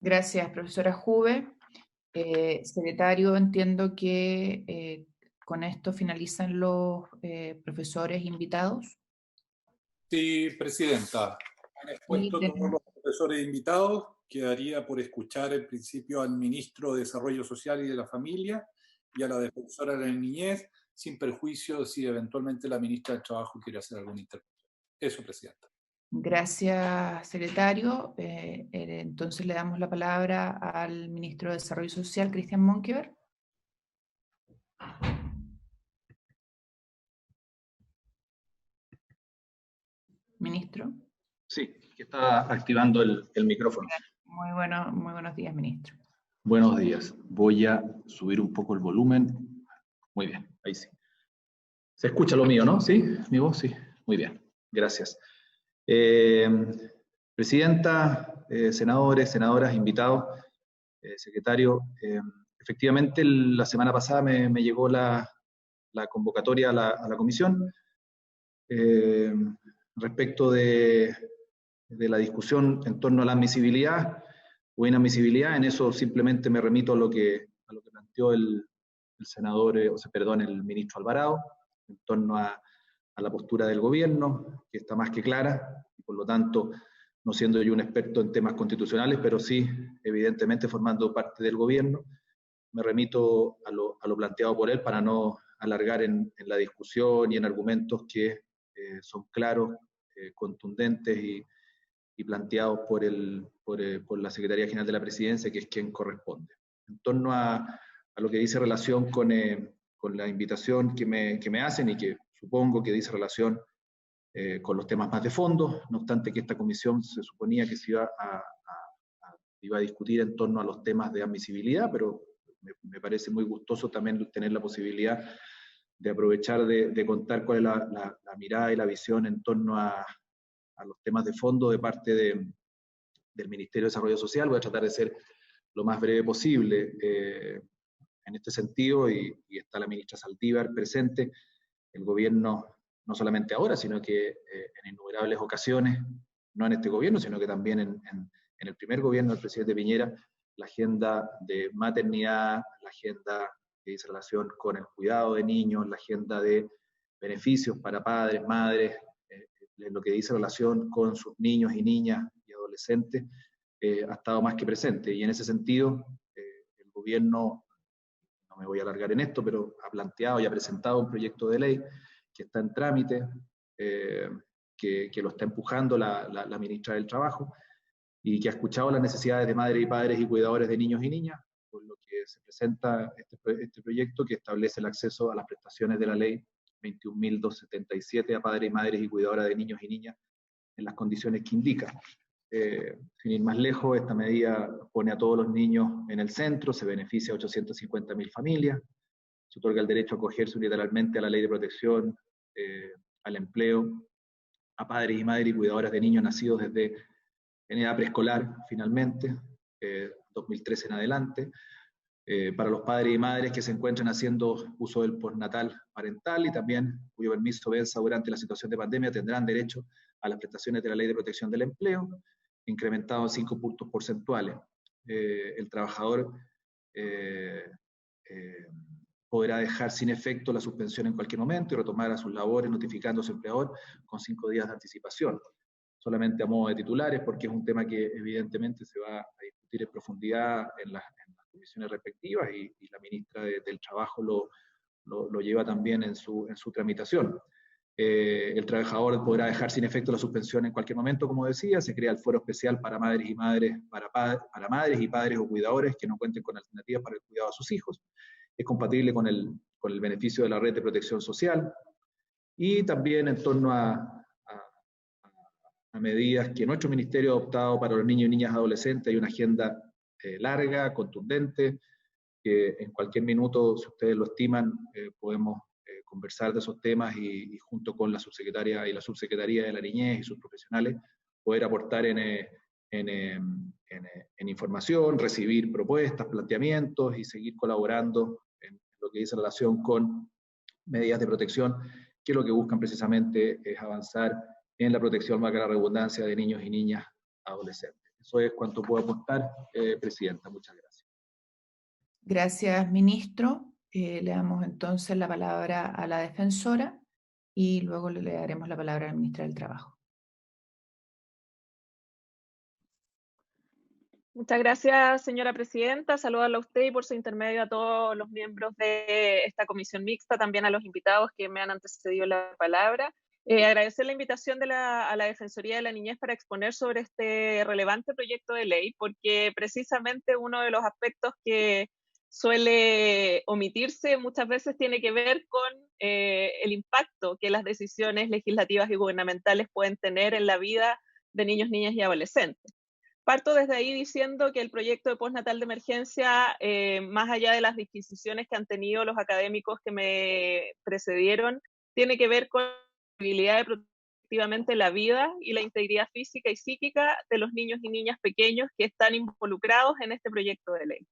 Gracias, profesora Juve. Secretario, entiendo que con esto finalizan los profesores invitados. Sí, presidenta. Han Y expuesto todos los profesores invitados. Quedaría por escuchar en principio al ministro de Desarrollo Social y de la Familia y a la defensora de la niñez, sin perjuicio de si eventualmente la ministra del Trabajo quiere hacer alguna intervención. Eso, presidenta. Gracias, secretario. Entonces le damos la palabra al ministro de Desarrollo Social, Cristian Monkeberg. Ministro. Sí, que está activando el micrófono. Muy buenos días, ministro. Buenos días. Voy a subir un poco el volumen. Muy bien, ahí sí. ¿Se escucha lo mío, no? ¿Sí? ¿Mi voz? Sí. Muy bien, gracias. Presidenta, senadores, senadoras, invitados, secretario, efectivamente la semana pasada me llegó la convocatoria a la comisión respecto de la discusión en torno a la admisibilidad o inadmisibilidad. En eso simplemente me remito a lo que planteó el senador, el ministro Alvarado, en torno a la postura del gobierno, que está más que clara, y por lo tanto, no siendo yo un experto en temas constitucionales, pero sí, evidentemente, formando parte del gobierno, me remito a lo planteado por él para no alargar en la discusión y en argumentos que son claros, contundentes y planteados por la Secretaría General de la Presidencia, que es quien corresponde. En torno a lo que dice relación con la invitación que me hacen y que supongo que dice relación con los temas más de fondo, no obstante que esta comisión se suponía que se iba a discutir en torno a los temas de admisibilidad, pero me parece muy gustoso también tener la posibilidad de aprovechar de contar cuál es la mirada y la visión en torno a los temas de fondo de parte del Ministerio de Desarrollo Social. Voy a tratar de ser lo más breve posible en este sentido, y está la ministra Saldívar presente. El gobierno, no solamente ahora, sino que en innumerables ocasiones, no en este gobierno, sino que también en el primer gobierno del presidente Piñera, la agenda de maternidad, la agenda que dice relación con el cuidado de niños, la agenda de beneficios para padres, madres, lo que dice relación con sus niños y niñas y adolescentes, ha estado más que presente. Y en ese sentido, el gobierno, no me voy a alargar en esto, pero ha planteado y ha presentado un proyecto de ley que está en trámite, que lo está empujando la ministra del Trabajo, y que ha escuchado las necesidades de madres y padres y cuidadores de niños y niñas, por lo que se presenta este proyecto que establece el acceso a las prestaciones de la ley 21.277 a padres y madres y cuidadoras de niños y niñas en las condiciones que indica. Sin ir más lejos, esta medida pone a todos los niños en el centro, se beneficia a 850.000 familias, se otorga el derecho a acogerse unilateralmente a la ley de protección, al empleo, a padres y madres y cuidadoras de niños nacidos desde en edad preescolar, finalmente, 2013 en adelante, para los padres y madres que se encuentran haciendo uso del postnatal parental y también cuyo permiso venza durante la situación de pandemia tendrán derecho a las prestaciones de la Ley de Protección del Empleo, incrementado en 5 puntos porcentuales. El trabajador podrá dejar sin efecto la suspensión en cualquier momento y retomar a sus labores notificando a su empleador con 5 días de anticipación. Solamente a modo de titulares, porque es un tema que evidentemente se va a discutir en profundidad en las comisiones respectivas, y la ministra del Trabajo lo lleva también en su tramitación. El trabajador podrá dejar sin efecto la suspensión en cualquier momento, como decía. Se crea el foro especial para madres y para madres y padres o cuidadores que no cuenten con alternativas para el cuidado de sus hijos. Es compatible con el beneficio de la red de protección social, y también en torno a medidas que nuestro ministerio ha adoptado para los niños y niñas adolescentes. Hay una agenda larga, contundente, que en cualquier minuto, si ustedes lo estiman, podemos conversar de esos temas y junto con la subsecretaria y la subsecretaría de la niñez y sus profesionales poder aportar en información, recibir propuestas, planteamientos y seguir colaborando en lo que dice relación con medidas de protección, que lo que buscan precisamente es avanzar en la protección, valga la redundancia, de niños y niñas adolescentes. Eso es cuanto puedo aportar, Presidenta. Muchas gracias. Gracias, ministro. Le damos entonces la palabra a la defensora y luego le daremos la palabra al ministro del Trabajo. Muchas gracias, señora presidenta. Saludarla a usted y por su intermedio a todos los miembros de esta comisión mixta, también a los invitados que me han antecedido la palabra. Agradecer la invitación a la Defensoría de la Niñez para exponer sobre este relevante proyecto de ley, porque precisamente uno de los aspectos que suele omitirse muchas veces tiene que ver con el impacto que las decisiones legislativas y gubernamentales pueden tener en la vida de niños, niñas y adolescentes. Parto desde ahí diciendo que el proyecto de postnatal de emergencia, más allá de las disquisiciones que han tenido los académicos que me precedieron, tiene que ver con la posibilidad de proteger efectivamente la vida y la integridad física y psíquica de los niños y niñas pequeños que están involucrados en este proyecto de ley.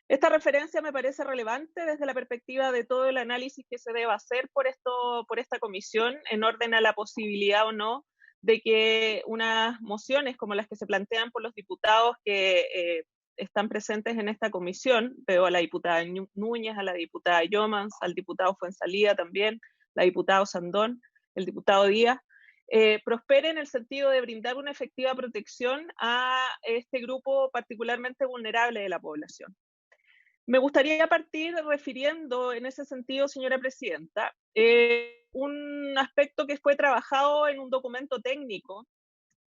Esta referencia me parece relevante desde la perspectiva de todo el análisis que se deba hacer por esta comisión en orden a la posibilidad o no de que unas mociones como las que se plantean por los diputados que están presentes en esta comisión, veo a la diputada Núñez, a la diputada Yomans, al diputado Fuenzalía también, la diputada Sandón, el diputado Díaz, prospere en el sentido de brindar una efectiva protección a este grupo particularmente vulnerable de la población. Me gustaría partir refiriendo en ese sentido, señora presidenta, un aspecto que fue trabajado en un documento técnico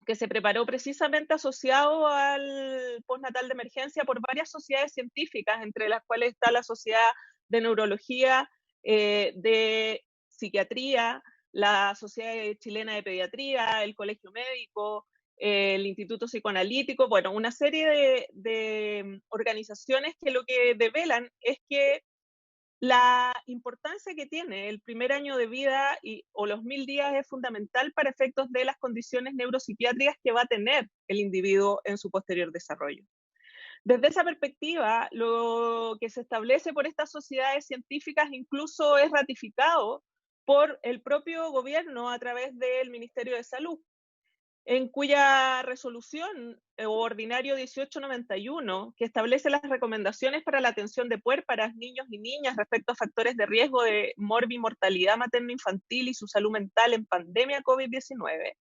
que se preparó precisamente asociado al postnatal de emergencia por varias sociedades científicas, entre las cuales está la Sociedad de Neurología, de Psiquiatría, la Sociedad Chilena de Pediatría, el Colegio Médico, el Instituto Psicoanalítico, bueno, una serie de organizaciones que lo que develan es que la importancia que tiene el primer año de vida o los 1000 días es fundamental para efectos de las condiciones neuropsiquiátricas que va a tener el individuo en su posterior desarrollo. Desde esa perspectiva, lo que se establece por estas sociedades científicas incluso es ratificado por el propio gobierno a través del Ministerio de Salud, en cuya resolución ordinario 1891, que establece las recomendaciones para la atención de puérperas, niños y niñas respecto a factores de riesgo de morbimortalidad materno-infantil y su salud mental en pandemia COVID-19.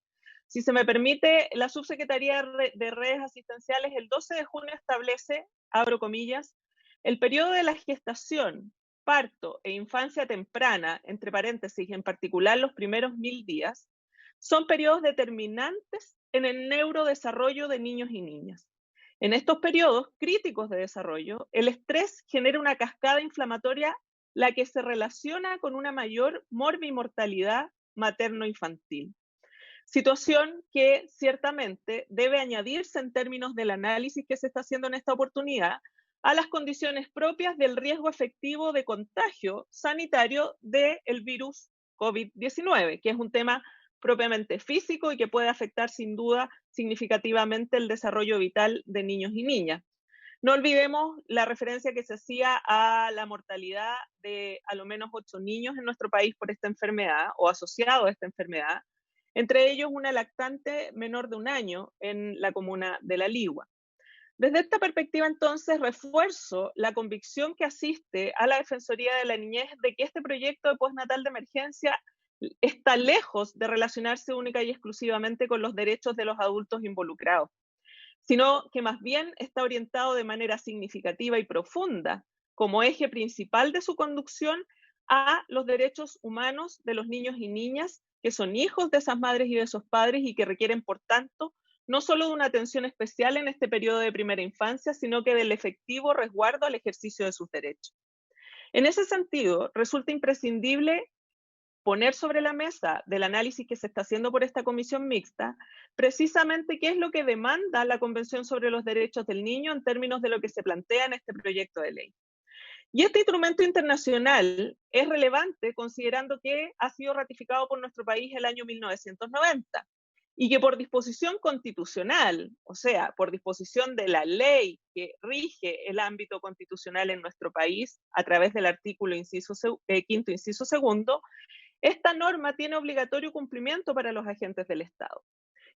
Si se me permite, la Subsecretaría de Redes Asistenciales el 12 de junio establece, abro comillas, el periodo de la gestación, parto e infancia temprana, entre paréntesis, en particular los primeros 1000 días, son periodos determinantes en el neurodesarrollo de niños y niñas. En estos periodos críticos de desarrollo, el estrés genera una cascada inflamatoria, la que se relaciona con una mayor morbimortalidad materno-infantil. Situación que ciertamente debe añadirse en términos del análisis que se está haciendo en esta oportunidad a las condiciones propias del riesgo efectivo de contagio sanitario del virus COVID-19, que es un tema propiamente físico y que puede afectar sin duda significativamente el desarrollo vital de niños y niñas. No olvidemos la referencia que se hacía a la mortalidad de a lo menos 8 niños en nuestro país por esta enfermedad o asociado a esta enfermedad, entre ellos una lactante menor de 1 año en la comuna de La Ligua. Desde esta perspectiva, entonces, refuerzo la convicción que asiste a la Defensoría de la Niñez de que este proyecto de postnatal de emergencia está lejos de relacionarse única y exclusivamente con los derechos de los adultos involucrados, sino que más bien está orientado de manera significativa y profunda, como eje principal de su conducción, a los derechos humanos de los niños y niñas que son hijos de esas madres y de esos padres y que requieren, por tanto, no solo de una atención especial en este periodo de primera infancia, sino que del efectivo resguardo al ejercicio de sus derechos. En ese sentido, resulta imprescindible poner sobre la mesa del análisis que se está haciendo por esta comisión mixta, precisamente qué es lo que demanda la Convención sobre los Derechos del Niño en términos de lo que se plantea en este proyecto de ley. Y este instrumento internacional es relevante considerando que ha sido ratificado por nuestro país el año 1990 y que por disposición constitucional, o sea, por disposición de la ley que rige el ámbito constitucional en nuestro país a través del artículo quinto inciso segundo, esta norma tiene obligatorio cumplimiento para los agentes del Estado.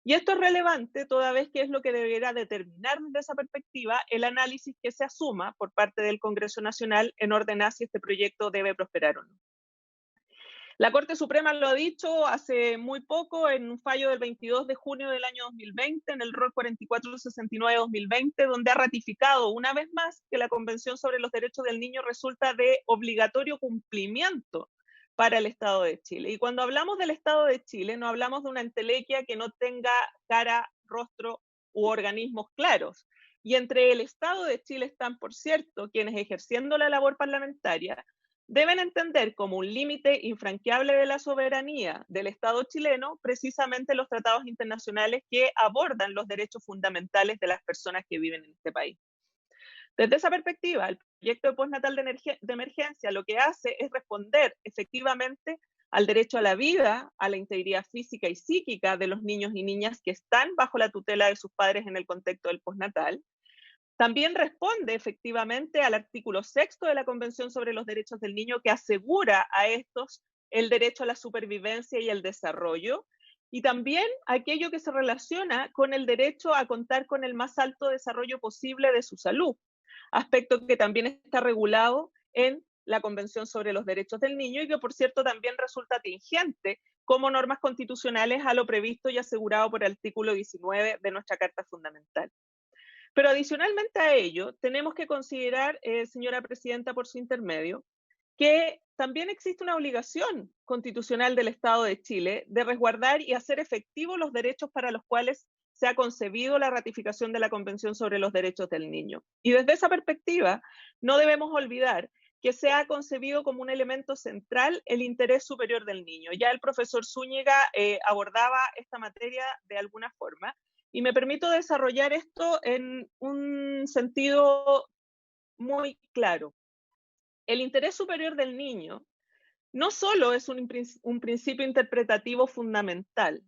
Y esto es relevante toda vez que es lo que deberá determinar desde esa perspectiva el análisis que se asuma por parte del Congreso Nacional en orden a si este proyecto debe prosperar o no. La Corte Suprema lo ha dicho hace muy poco en un fallo del 22 de junio del año 2020, en el rol 4469-2020, donde ha ratificado una vez más que la Convención sobre los Derechos del Niño resulta de obligatorio cumplimiento para el Estado de Chile. Y cuando hablamos del Estado de Chile, no hablamos de una entelequia que no tenga cara, rostro u organismos claros. Y entre el Estado de Chile están, por cierto, quienes ejerciendo la labor parlamentaria deben entender como un límite infranqueable de la soberanía del Estado chileno precisamente los tratados internacionales que abordan los derechos fundamentales de las personas que viven en este país. Desde esa perspectiva, el proyecto de postnatal de emergencia lo que hace es responder efectivamente al derecho a la vida, a la integridad física y psíquica de los niños y niñas que están bajo la tutela de sus padres en el contexto del postnatal. También responde efectivamente al artículo 6 de la Convención sobre los Derechos del Niño, que asegura a estos el derecho a la supervivencia y el desarrollo, y también aquello que se relaciona con el derecho a contar con el más alto desarrollo posible de su salud, aspecto que también está regulado en la Convención sobre los Derechos del Niño y que, por cierto, también resulta tingente como normas constitucionales a lo previsto y asegurado por el artículo 19 de nuestra Carta Fundamental. Pero adicionalmente a ello, tenemos que considerar, señora Presidenta, por su intermedio, que también existe una obligación constitucional del Estado de Chile de resguardar y hacer efectivos los derechos para los cuales se ha concebido la ratificación de la Convención sobre los Derechos del Niño. Y desde esa perspectiva, no debemos olvidar que se ha concebido como un elemento central el interés superior del niño. Ya el profesor Zúñiga abordaba esta materia de alguna forma, y me permito desarrollar esto en un sentido muy claro. El interés superior del niño no solo es un principio interpretativo fundamental,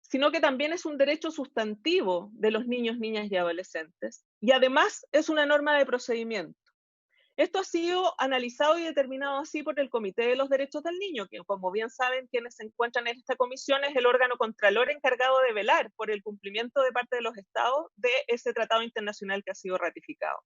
sino que también es un derecho sustantivo de los niños, niñas y adolescentes, y además es una norma de procedimiento. Esto ha sido analizado y determinado así por el Comité de los Derechos del Niño, que, como bien saben quienes se encuentran en esta comisión, es el órgano contralor encargado de velar por el cumplimiento de parte de los estados de ese tratado internacional que ha sido ratificado.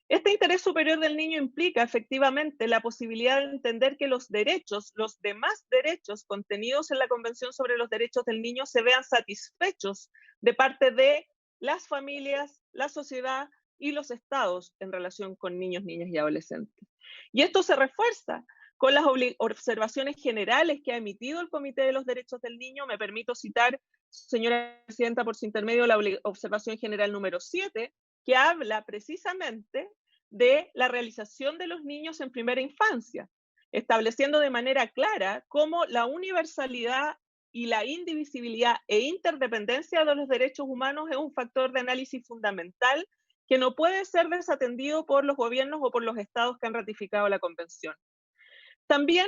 Este interés superior del niño implica efectivamente la posibilidad de entender que los derechos, los demás derechos contenidos en la Convención sobre los Derechos del Niño se vean satisfechos de parte de las familias, la sociedad y los estados en relación con niños, niñas y adolescentes. Y esto se refuerza con las observaciones generales que ha emitido el Comité de los Derechos del Niño. Me permito citar, señora Presidenta, por su intermedio, la observación general número 7, que habla precisamente de la realización de los niños en primera infancia, estableciendo de manera clara cómo la universalidad y la indivisibilidad e interdependencia de los derechos humanos es un factor de análisis fundamental que no puede ser desatendido por los gobiernos o por los estados que han ratificado la Convención. También,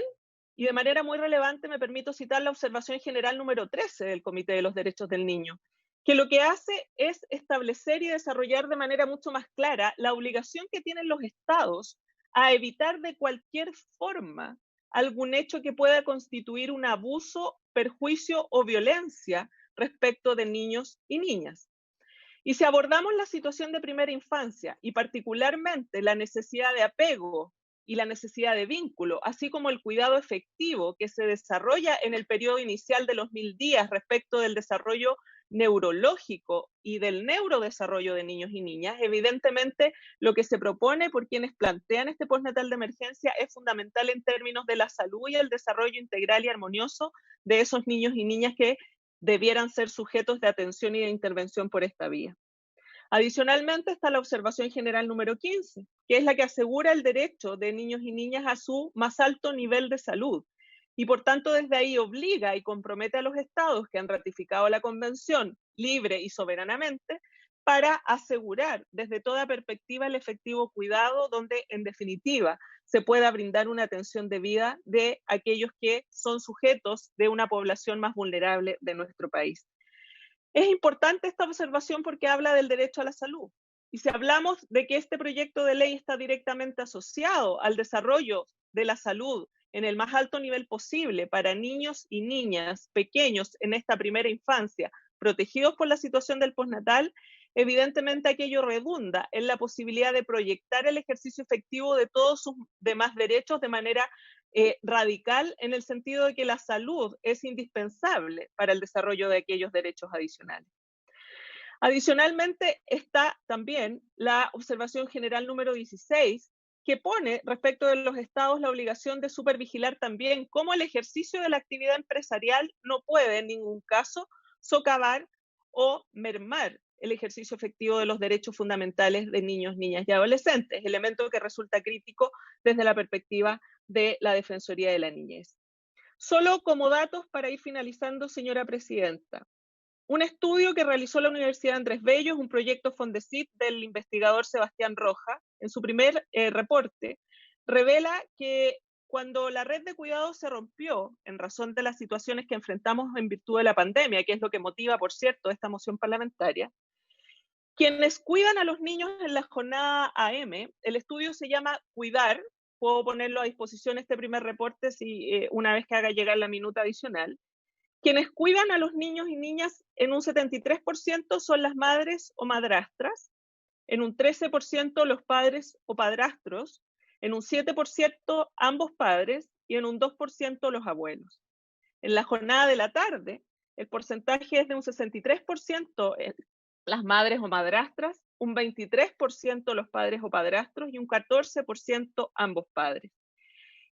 y de manera muy relevante, me permito citar la observación general número 13 del Comité de los Derechos del Niño, que lo que hace es establecer y desarrollar de manera mucho más clara la obligación que tienen los estados a evitar de cualquier forma algún hecho que pueda constituir un abuso, perjuicio o violencia respecto de niños y niñas. Y si abordamos la situación de primera infancia y particularmente la necesidad de apego y la necesidad de vínculo, así como el cuidado efectivo que se desarrolla en el periodo inicial de los 1000 días respecto del desarrollo neurológico y del neurodesarrollo de niños y niñas, evidentemente lo que se propone por quienes plantean este postnatal de emergencia es fundamental en términos de la salud y el desarrollo integral y armonioso de esos niños y niñas que debieran ser sujetos de atención y de intervención por esta vía. Adicionalmente está la observación general número 15, que es la que asegura el derecho de niños y niñas a su más alto nivel de salud, y por tanto desde ahí obliga y compromete a los estados que han ratificado la Convención libre y soberanamente para asegurar desde toda perspectiva el efectivo cuidado donde en definitiva se pueda brindar una atención debida de aquellos que son sujetos de una población más vulnerable de nuestro país. Es importante esta observación porque habla del derecho a la salud. Y si hablamos de que este proyecto de ley está directamente asociado al desarrollo de la salud en el más alto nivel posible para niños y niñas pequeños en esta primera infancia, protegidos por la situación del postnatal, evidentemente aquello redunda en la posibilidad de proyectar el ejercicio efectivo de todos sus demás derechos de manera radical, en el sentido de que la salud es indispensable para el desarrollo de aquellos derechos adicionales. Adicionalmente está también la observación general número 16, que pone respecto de los estados la obligación de supervigilar también cómo el ejercicio de la actividad empresarial no puede en ningún caso socavar o mermar el ejercicio efectivo de los derechos fundamentales de niños, niñas y adolescentes, elemento que resulta crítico desde la perspectiva de la Defensoría de la Niñez. Solo como datos para ir finalizando, señora presidenta. Un estudio que realizó la Universidad Andrés Bello, es un proyecto Fondesit del investigador Sebastián Roja, en su primer reporte, revela que cuando la red de cuidados se rompió en razón de las situaciones que enfrentamos en virtud de la pandemia, que es lo que motiva, por cierto, esta moción parlamentaria, quienes cuidan a los niños en la jornada AM, el estudio se llama Cuidar, puedo ponerlo a disposición este primer reporte si una vez que haga llegar la minuta adicional. Quienes cuidan a los niños y niñas en un 73% son las madres o madrastras, en un 13% los padres o padrastros, en un 7% ambos padres y en un 2% los abuelos. En la jornada de la tarde, el porcentaje es de un 63% las madres o madrastras, un 23% los padres o padrastros y un 14% ambos padres.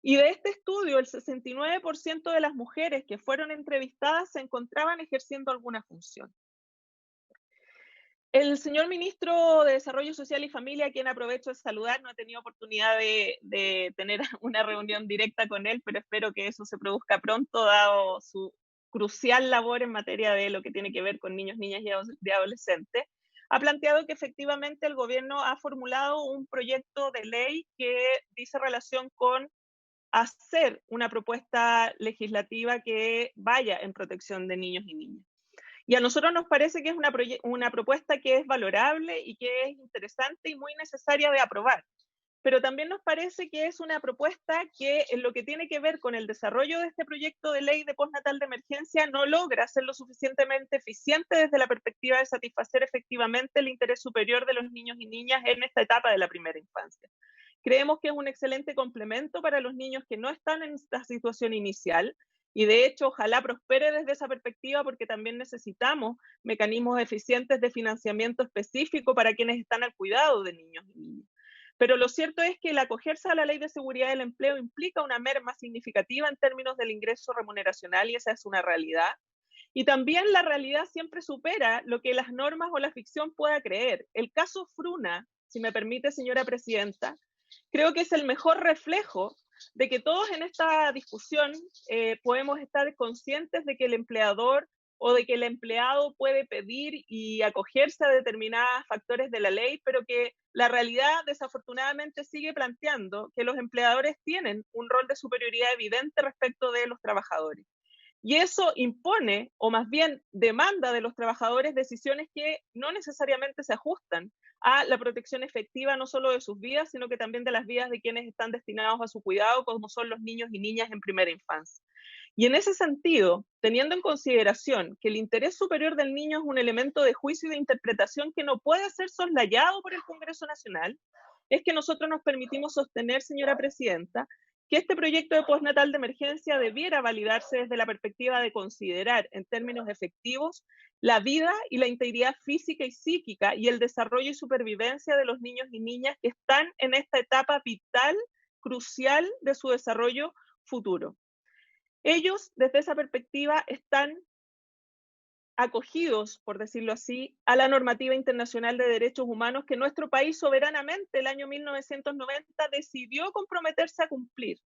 Y de este estudio, el 69% de las mujeres que fueron entrevistadas se encontraban ejerciendo alguna función. El señor ministro de Desarrollo Social y Familia, a quien aprovecho de saludar, no he tenido oportunidad de tener una reunión directa con él, pero espero que eso se produzca pronto, dado su crucial labor en materia de lo que tiene que ver con niños, niñas y adolescentes. Ha planteado que efectivamente el gobierno ha formulado un proyecto de ley que dice relación con hacer una propuesta legislativa que vaya en protección de niños y niñas. Y a nosotros nos parece que es una propuesta que es valorable y que es interesante y muy necesaria de aprobar. Pero también nos parece que es una propuesta que en lo que tiene que ver con el desarrollo de este proyecto de ley de postnatal de emergencia no logra ser lo suficientemente eficiente desde la perspectiva de satisfacer efectivamente el interés superior de los niños y niñas en esta etapa de la primera infancia. Creemos que es un excelente complemento para los niños que no están en esta situación inicial y de hecho ojalá prospere desde esa perspectiva porque también necesitamos mecanismos eficientes de financiamiento específico para quienes están al cuidado de niños y niñas. Pero lo cierto es que el acogerse a la Ley de Seguridad del Empleo implica una merma significativa en términos del ingreso remuneracional y esa es una realidad. Y también la realidad siempre supera lo que las normas o la ficción pueda creer. El caso Fruna, si me permite, señora presidenta, creo que es el mejor reflejo de que todos en esta discusión podemos estar conscientes de que el empleador o de que el empleado puede pedir y acogerse a determinados factores de la ley, pero que la realidad desafortunadamente sigue planteando que los empleadores tienen un rol de superioridad evidente respecto de los trabajadores. Y eso impone, o más bien demanda de los trabajadores decisiones que no necesariamente se ajustan a la protección efectiva no solo de sus vidas, sino que también de las vidas de quienes están destinados a su cuidado, como son los niños y niñas en primera infancia. Y en ese sentido, teniendo en consideración que el interés superior del niño es un elemento de juicio y de interpretación que no puede ser soslayado por el Congreso Nacional, es que nosotros nos permitimos sostener, señora presidenta, que este proyecto de postnatal de emergencia debiera validarse desde la perspectiva de considerar en términos efectivos la vida y la integridad física y psíquica y el desarrollo y supervivencia de los niños y niñas que están en esta etapa vital, crucial de su desarrollo futuro. Ellos, desde esa perspectiva, están acogidos, por decirlo así, a la normativa internacional de derechos humanos que nuestro país soberanamente el año 1990 decidió comprometerse a cumplir.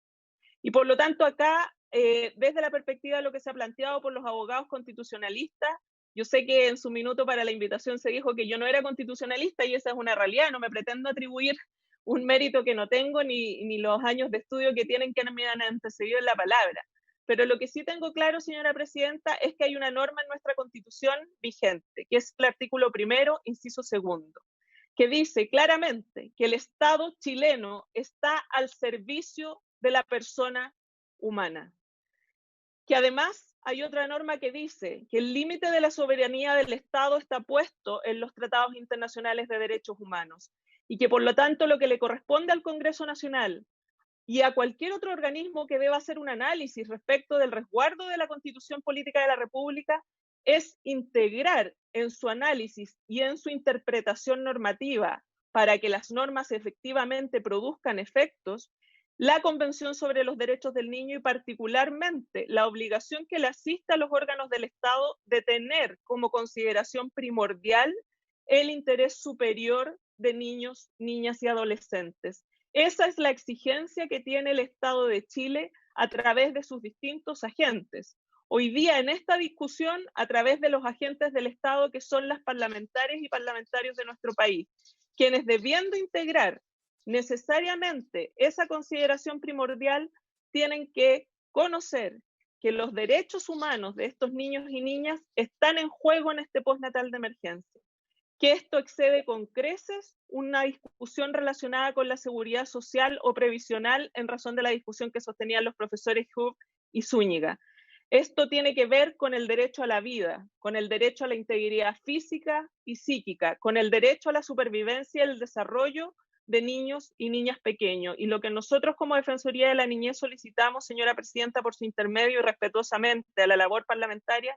Y por lo tanto acá, desde la perspectiva de lo que se ha planteado por los abogados constitucionalistas, yo sé que en su minuto para la invitación se dijo que yo no era constitucionalista y esa es una realidad, no me pretendo atribuir un mérito que no tengo ni los años de estudio que tienen que me han antecedido en la palabra. Pero lo que sí tengo claro, señora presidenta, es que hay una norma en nuestra Constitución vigente, que es el artículo 1, inciso 2, que dice claramente que el Estado chileno está al servicio de la persona humana. Que además hay otra norma que dice que el límite de la soberanía del Estado está puesto en los tratados internacionales de derechos humanos y que por lo tanto lo que le corresponde al Congreso Nacional y a cualquier otro organismo que deba hacer un análisis respecto del resguardo de la Constitución Política de la República es integrar en su análisis y en su interpretación normativa para que las normas efectivamente produzcan efectos, la Convención sobre los Derechos del Niño y particularmente la obligación que le asiste a los órganos del Estado de tener como consideración primordial el interés superior de niños, niñas y adolescentes. Esa es la exigencia que tiene el Estado de Chile a través de sus distintos agentes. Hoy día en esta discusión, a través de los agentes del Estado que son las parlamentarias y parlamentarios de nuestro país, quienes debiendo integrar necesariamente esa consideración primordial, tienen que conocer que los derechos humanos de estos niños y niñas están en juego en este postnatal de emergencia, que esto excede con creces una discusión relacionada con la seguridad social o previsional en razón de la discusión que sostenían los profesores Hub y Zúñiga. Esto tiene que ver con el derecho a la vida, con el derecho a la integridad física y psíquica, con el derecho a la supervivencia y el desarrollo de niños y niñas pequeños. Y lo que nosotros como Defensoría de la Niñez solicitamos, señora Presidenta, por su intermedio y respetuosamente a la labor parlamentaria,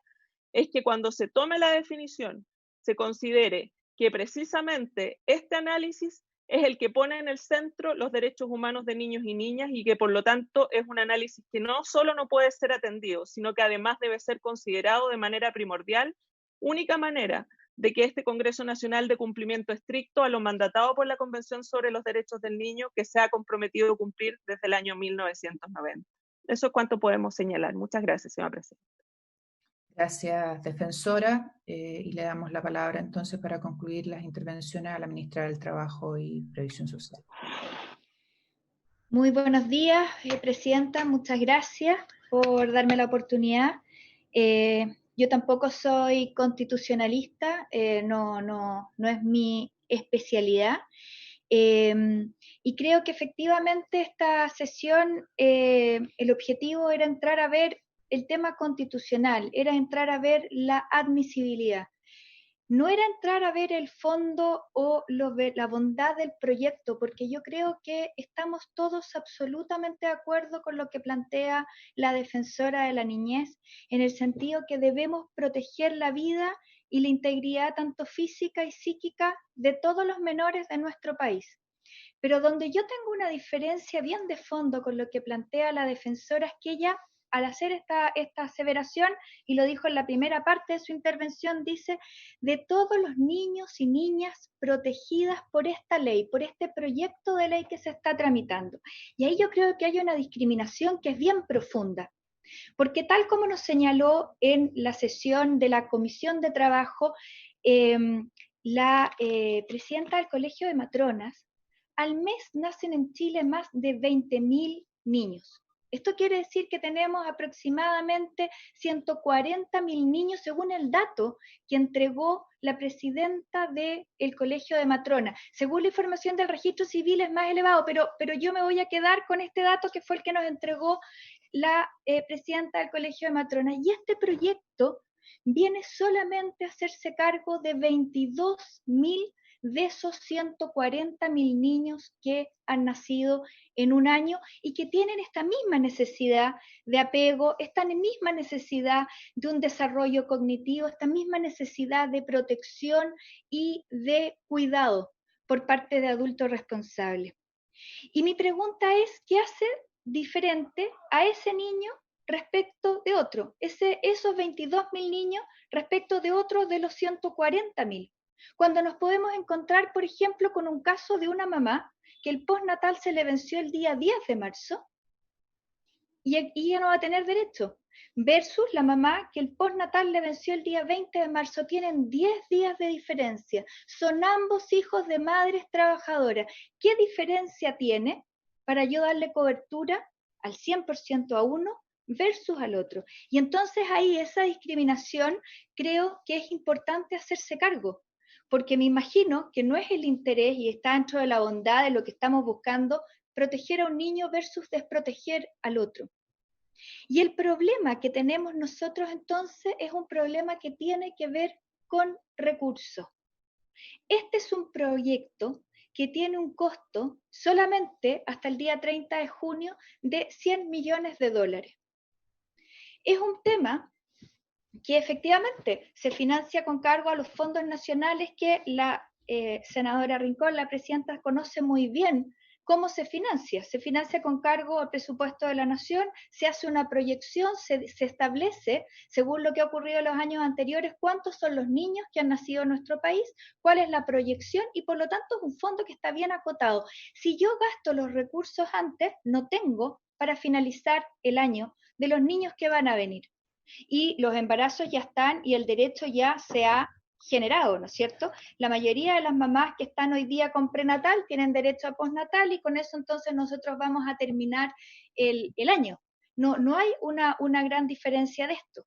es que cuando se tome la definición, se considere que precisamente este análisis es el que pone en el centro los derechos humanos de niños y niñas y que por lo tanto es un análisis que no solo no puede ser atendido, sino que además debe ser considerado de manera primordial, única manera de que este Congreso Nacional de cumplimiento estricto a lo mandatado por la Convención sobre los Derechos del Niño que se ha comprometido a cumplir desde el año 1990. Eso es cuanto podemos señalar. Muchas gracias, señora Presidenta. Gracias, defensora. Y le damos la palabra entonces para concluir las intervenciones a la ministra del Trabajo y Previsión Social. Muy buenos días, Presidenta. Muchas gracias por darme la oportunidad. Yo tampoco soy constitucionalista, no es mi especialidad. Y creo que efectivamente esta sesión, el objetivo era entrar a ver el tema constitucional, era entrar a ver la admisibilidad. No era entrar a ver el fondo o la bondad del proyecto, porque yo creo que estamos todos absolutamente de acuerdo con lo que plantea la defensora de la niñez, en el sentido que debemos proteger la vida y la integridad tanto física y psíquica de todos los menores de nuestro país. Pero donde yo tengo una diferencia bien de fondo con lo que plantea la defensora es que ella, al hacer esta aseveración, y lo dijo en la primera parte de su intervención, dice, de todos los niños y niñas protegidas por esta ley, por este proyecto de ley que se está tramitando. Y ahí yo creo que hay una discriminación que es bien profunda, porque tal como nos señaló en la sesión de la Comisión de Trabajo, la presidenta del Colegio de Matronas, al mes nacen en Chile más de 20.000 niños. Esto quiere decir que tenemos aproximadamente 140.000 niños, según el dato que entregó la presidenta del Colegio de Matronas. Según la información del registro civil es más elevado, pero yo me voy a quedar con este dato que fue el que nos entregó la presidenta del Colegio de Matronas. Y este proyecto viene solamente a hacerse cargo de 22.000 de esos 140.000 niños que han nacido en un año y que tienen esta misma necesidad de apego, esta misma necesidad de un desarrollo cognitivo, esta misma necesidad de protección y de cuidado por parte de adultos responsables. Y mi pregunta es, ¿qué hace diferente a ese niño respecto de otro? Esos 22.000 niños respecto de otros de los 140.000. Cuando nos podemos encontrar, por ejemplo, con un caso de una mamá que el postnatal se le venció el día 10 de marzo y ella no va a tener derecho, versus la mamá que el postnatal le venció el día 20 de marzo, tienen 10 días de diferencia, son ambos hijos de madres trabajadoras. ¿Qué diferencia tiene para yo darle cobertura al 100% a uno versus al otro? Y entonces ahí esa discriminación creo que es importante hacerse cargo, porque me imagino que no es el interés y está dentro de la bondad de lo que estamos buscando, proteger a un niño versus desproteger al otro. Y el problema que tenemos nosotros entonces es un problema que tiene que ver con recursos. Este es un proyecto que tiene un costo solamente hasta el día 30 de junio de $100 millones. Es un tema que efectivamente se financia con cargo a los fondos nacionales que la senadora Rincón, la presidenta, conoce muy bien cómo se financia. Se financia con cargo al presupuesto de la Nación, se hace una proyección, se establece, según lo que ha ocurrido en los años anteriores, cuántos son los niños que han nacido en nuestro país, cuál es la proyección y por lo tanto es un fondo que está bien acotado. Si yo gasto los recursos antes, no tengo para finalizar el año de los niños que van a venir. Y los embarazos ya están y el derecho ya se ha generado, ¿no es cierto? La mayoría de las mamás que están hoy día con prenatal tienen derecho a postnatal y con eso entonces nosotros vamos a terminar el año. No hay una gran diferencia de esto.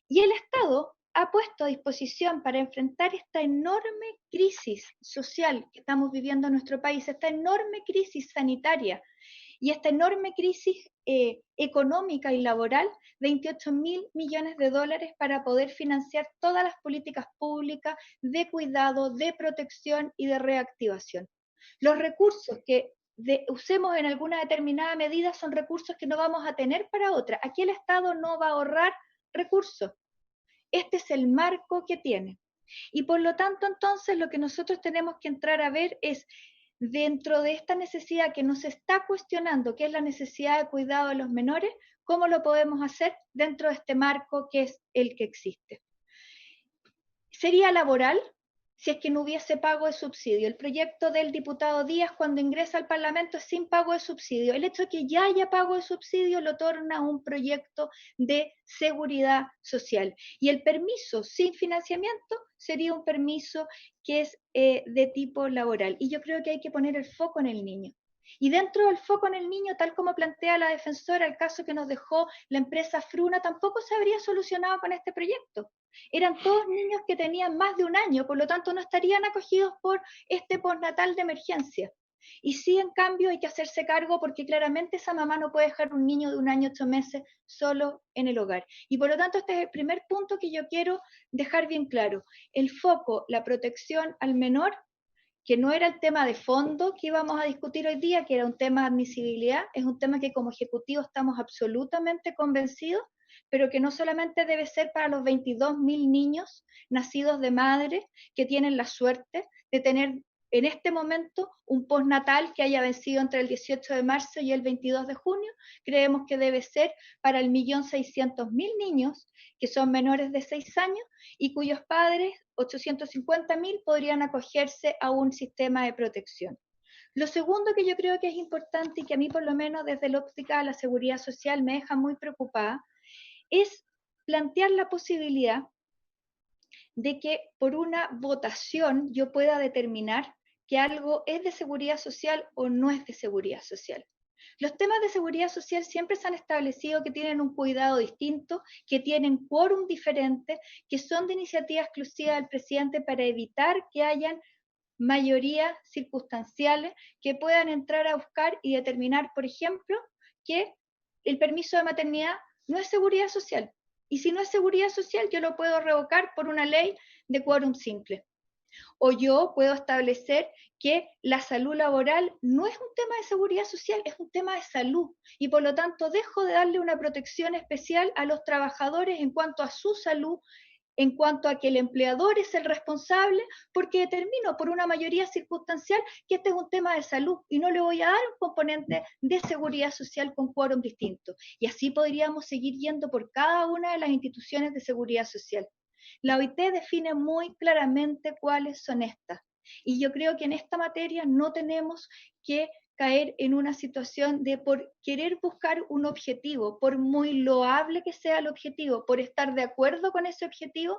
Y el Estado ha puesto a disposición para enfrentar esta enorme crisis social que estamos viviendo en nuestro país, esta enorme crisis sanitaria, y esta enorme crisis económica y laboral, $28.000 millones para poder financiar todas las políticas públicas de cuidado, de protección y de reactivación. Los recursos que usemos en alguna determinada medida son recursos que no vamos a tener para otra. Aquí el Estado no va a ahorrar recursos. Este es el marco que tiene. Y por lo tanto, entonces, lo que nosotros tenemos que entrar a ver es, dentro de esta necesidad que nos está cuestionando, que es la necesidad de cuidado de los menores, ¿cómo lo podemos hacer dentro de este marco que es el que existe? ¿Sería laboral si es que no hubiese pago de subsidio? El proyecto del diputado Díaz, cuando ingresa al Parlamento, es sin pago de subsidio. El hecho de que ya haya pago de subsidio lo torna un proyecto de seguridad social. Y el permiso sin financiamiento sería un permiso que es de tipo laboral. Y yo creo que hay que poner el foco en el niño. Y dentro del foco en el niño, tal como plantea la defensora, el caso que nos dejó la empresa Fruna, tampoco se habría solucionado con este proyecto. Eran todos niños que tenían más de un año, por lo tanto no estarían acogidos por este postnatal de emergencia. Y sí, en cambio, hay que hacerse cargo porque claramente esa mamá no puede dejar un niño de 1 año 8 meses solo en el hogar. Y por lo tanto, este es el primer punto que yo quiero dejar bien claro. El foco, la protección al menor, que no era el tema de fondo que íbamos a discutir hoy día, que era un tema de admisibilidad, es un tema que como ejecutivo estamos absolutamente convencidos, pero que no solamente debe ser para los 22.000 niños nacidos de madres que tienen la suerte de tener en este momento un postnatal que haya vencido entre el 18 de marzo y el 22 de junio, creemos que debe ser para el 1.600.000 niños que son menores de 6 años y cuyos padres, 850.000, podrían acogerse a un sistema de protección. Lo segundo que yo creo que es importante y que a mí por lo menos desde la óptica de la seguridad social me deja muy preocupada, es plantear la posibilidad de que por una votación yo pueda determinar que algo es de seguridad social o no es de seguridad social. Los temas de seguridad social siempre se han establecido que tienen un cuidado distinto, que tienen quórum diferente, que son de iniciativa exclusiva del presidente para evitar que hayan mayorías circunstanciales que puedan entrar a buscar y determinar, por ejemplo, que el permiso de maternidad no es seguridad social. Y si no es seguridad social, yo lo puedo revocar por una ley de quórum simple. O yo puedo establecer que la salud laboral no es un tema de seguridad social, es un tema de salud. Y por lo tanto dejo de darle una protección especial a los trabajadores en cuanto a su salud, en cuanto a que el empleador es el responsable, porque determino por una mayoría circunstancial que este es un tema de salud y no le voy a dar un componente de seguridad social con quórum distinto. Y así podríamos seguir yendo por cada una de las instituciones de seguridad social. La OIT define muy claramente cuáles son estas. Y yo creo que en esta materia no tenemos que caer en una situación de por querer buscar un objetivo, por muy loable que sea el objetivo, por estar de acuerdo con ese objetivo,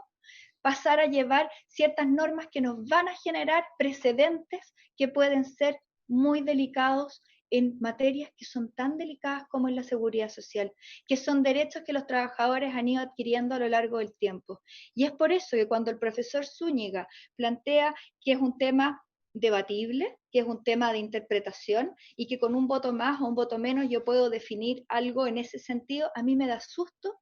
pasar a llevar ciertas normas que nos van a generar precedentes que pueden ser muy delicados en materias que son tan delicadas como en la seguridad social, que son derechos que los trabajadores han ido adquiriendo a lo largo del tiempo. Y es por eso que cuando el profesor Zúñiga plantea que es un tema debatible, que es un tema de interpretación y que con un voto más o un voto menos yo puedo definir algo en ese sentido, a mí me da susto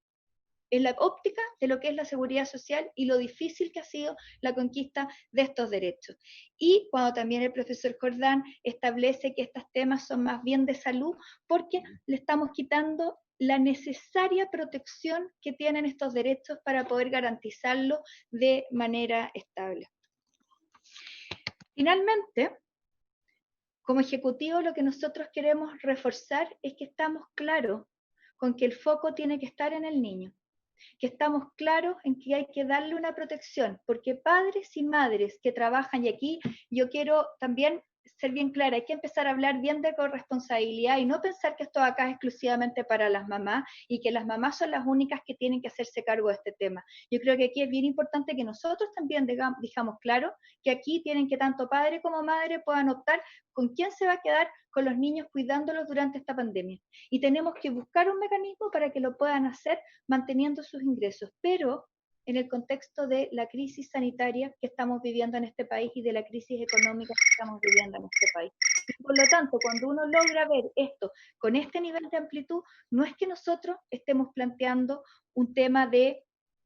en la óptica de lo que es la seguridad social y lo difícil que ha sido la conquista de estos derechos. Y cuando también el profesor Jordán establece que estos temas son más bien de salud, porque le estamos quitando la necesaria protección que tienen estos derechos para poder garantizarlo de manera estable. Finalmente, como ejecutivo, lo que nosotros queremos reforzar es que estamos claros con que el foco tiene que estar en el niño, que estamos claros en que hay que darle una protección, porque padres y madres que trabajan, y aquí yo quiero también ser bien clara, hay que empezar a hablar bien de corresponsabilidad y no pensar que esto acá es exclusivamente para las mamás y que las mamás son las únicas que tienen que hacerse cargo de este tema. Yo creo que aquí es bien importante que nosotros también dejamos claro que aquí tienen que tanto padre como madre puedan optar con quién se va a quedar con los niños cuidándolos durante esta pandemia. Y tenemos que buscar un mecanismo para que lo puedan hacer manteniendo sus ingresos, pero en el contexto de la crisis sanitaria que estamos viviendo en este país y de la crisis económica que estamos viviendo en este país. Y por lo tanto, cuando uno logra ver esto con este nivel de amplitud, no es que nosotros estemos planteando un tema de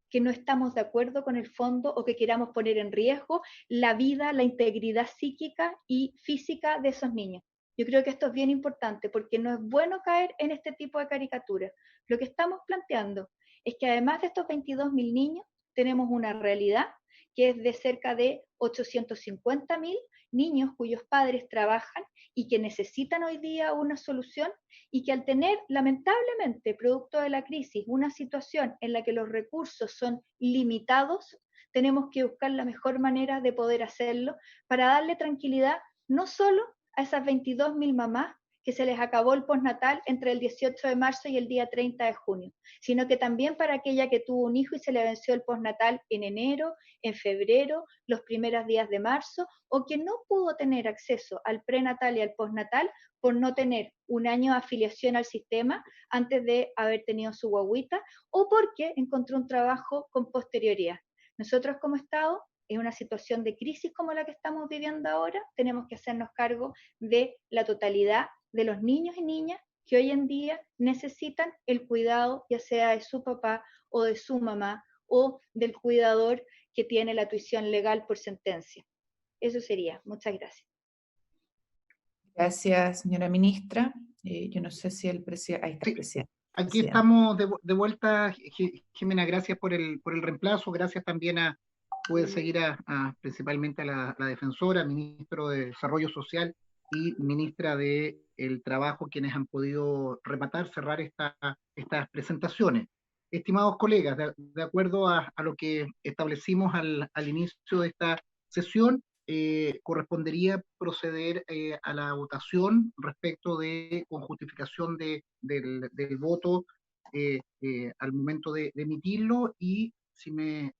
que no estamos de acuerdo con el fondo o que queramos poner en riesgo la vida, la integridad psíquica y física de esos niños. Yo creo que esto es bien importante porque no es bueno caer en este tipo de caricaturas. Lo que estamos planteando es que además de estos 22.000 niños, tenemos una realidad que es de cerca de 850.000 niños cuyos padres trabajan y que necesitan hoy día una solución y que al tener, lamentablemente, producto de la crisis, una situación en la que los recursos son limitados, tenemos que buscar la mejor manera de poder hacerlo para darle tranquilidad no solo a esas 22.000 mamás que se les acabó el postnatal entre el 18 de marzo y el día 30 de junio, sino que también para aquella que tuvo un hijo y se le venció el postnatal en enero, en febrero, los primeros días de marzo, o que no pudo tener acceso al prenatal y al postnatal por no tener un año de afiliación al sistema antes de haber tenido su guagüita, o porque encontró un trabajo con posterioridad. Nosotros como Estado, en una situación de crisis como la que estamos viviendo ahora, tenemos que hacernos cargo de la totalidad de los niños y niñas que hoy en día necesitan el cuidado, ya sea de su papá o de su mamá, o del cuidador que tiene la tuición legal por sentencia. Eso sería. Muchas gracias. Gracias, señora ministra. Yo no sé si el presidente... Ahí está el presidente. Aquí estamos de vuelta, Jimena, gracias por el reemplazo, gracias también puede seguir principalmente a la defensora, ministro de Desarrollo Social y ministra de el Trabajo, quienes han podido rematar, cerrar estas presentaciones. Estimados colegas, de acuerdo a lo que establecimos al inicio de esta sesión, correspondería proceder a la votación respecto con justificación del voto al momento de emitirlo, y si me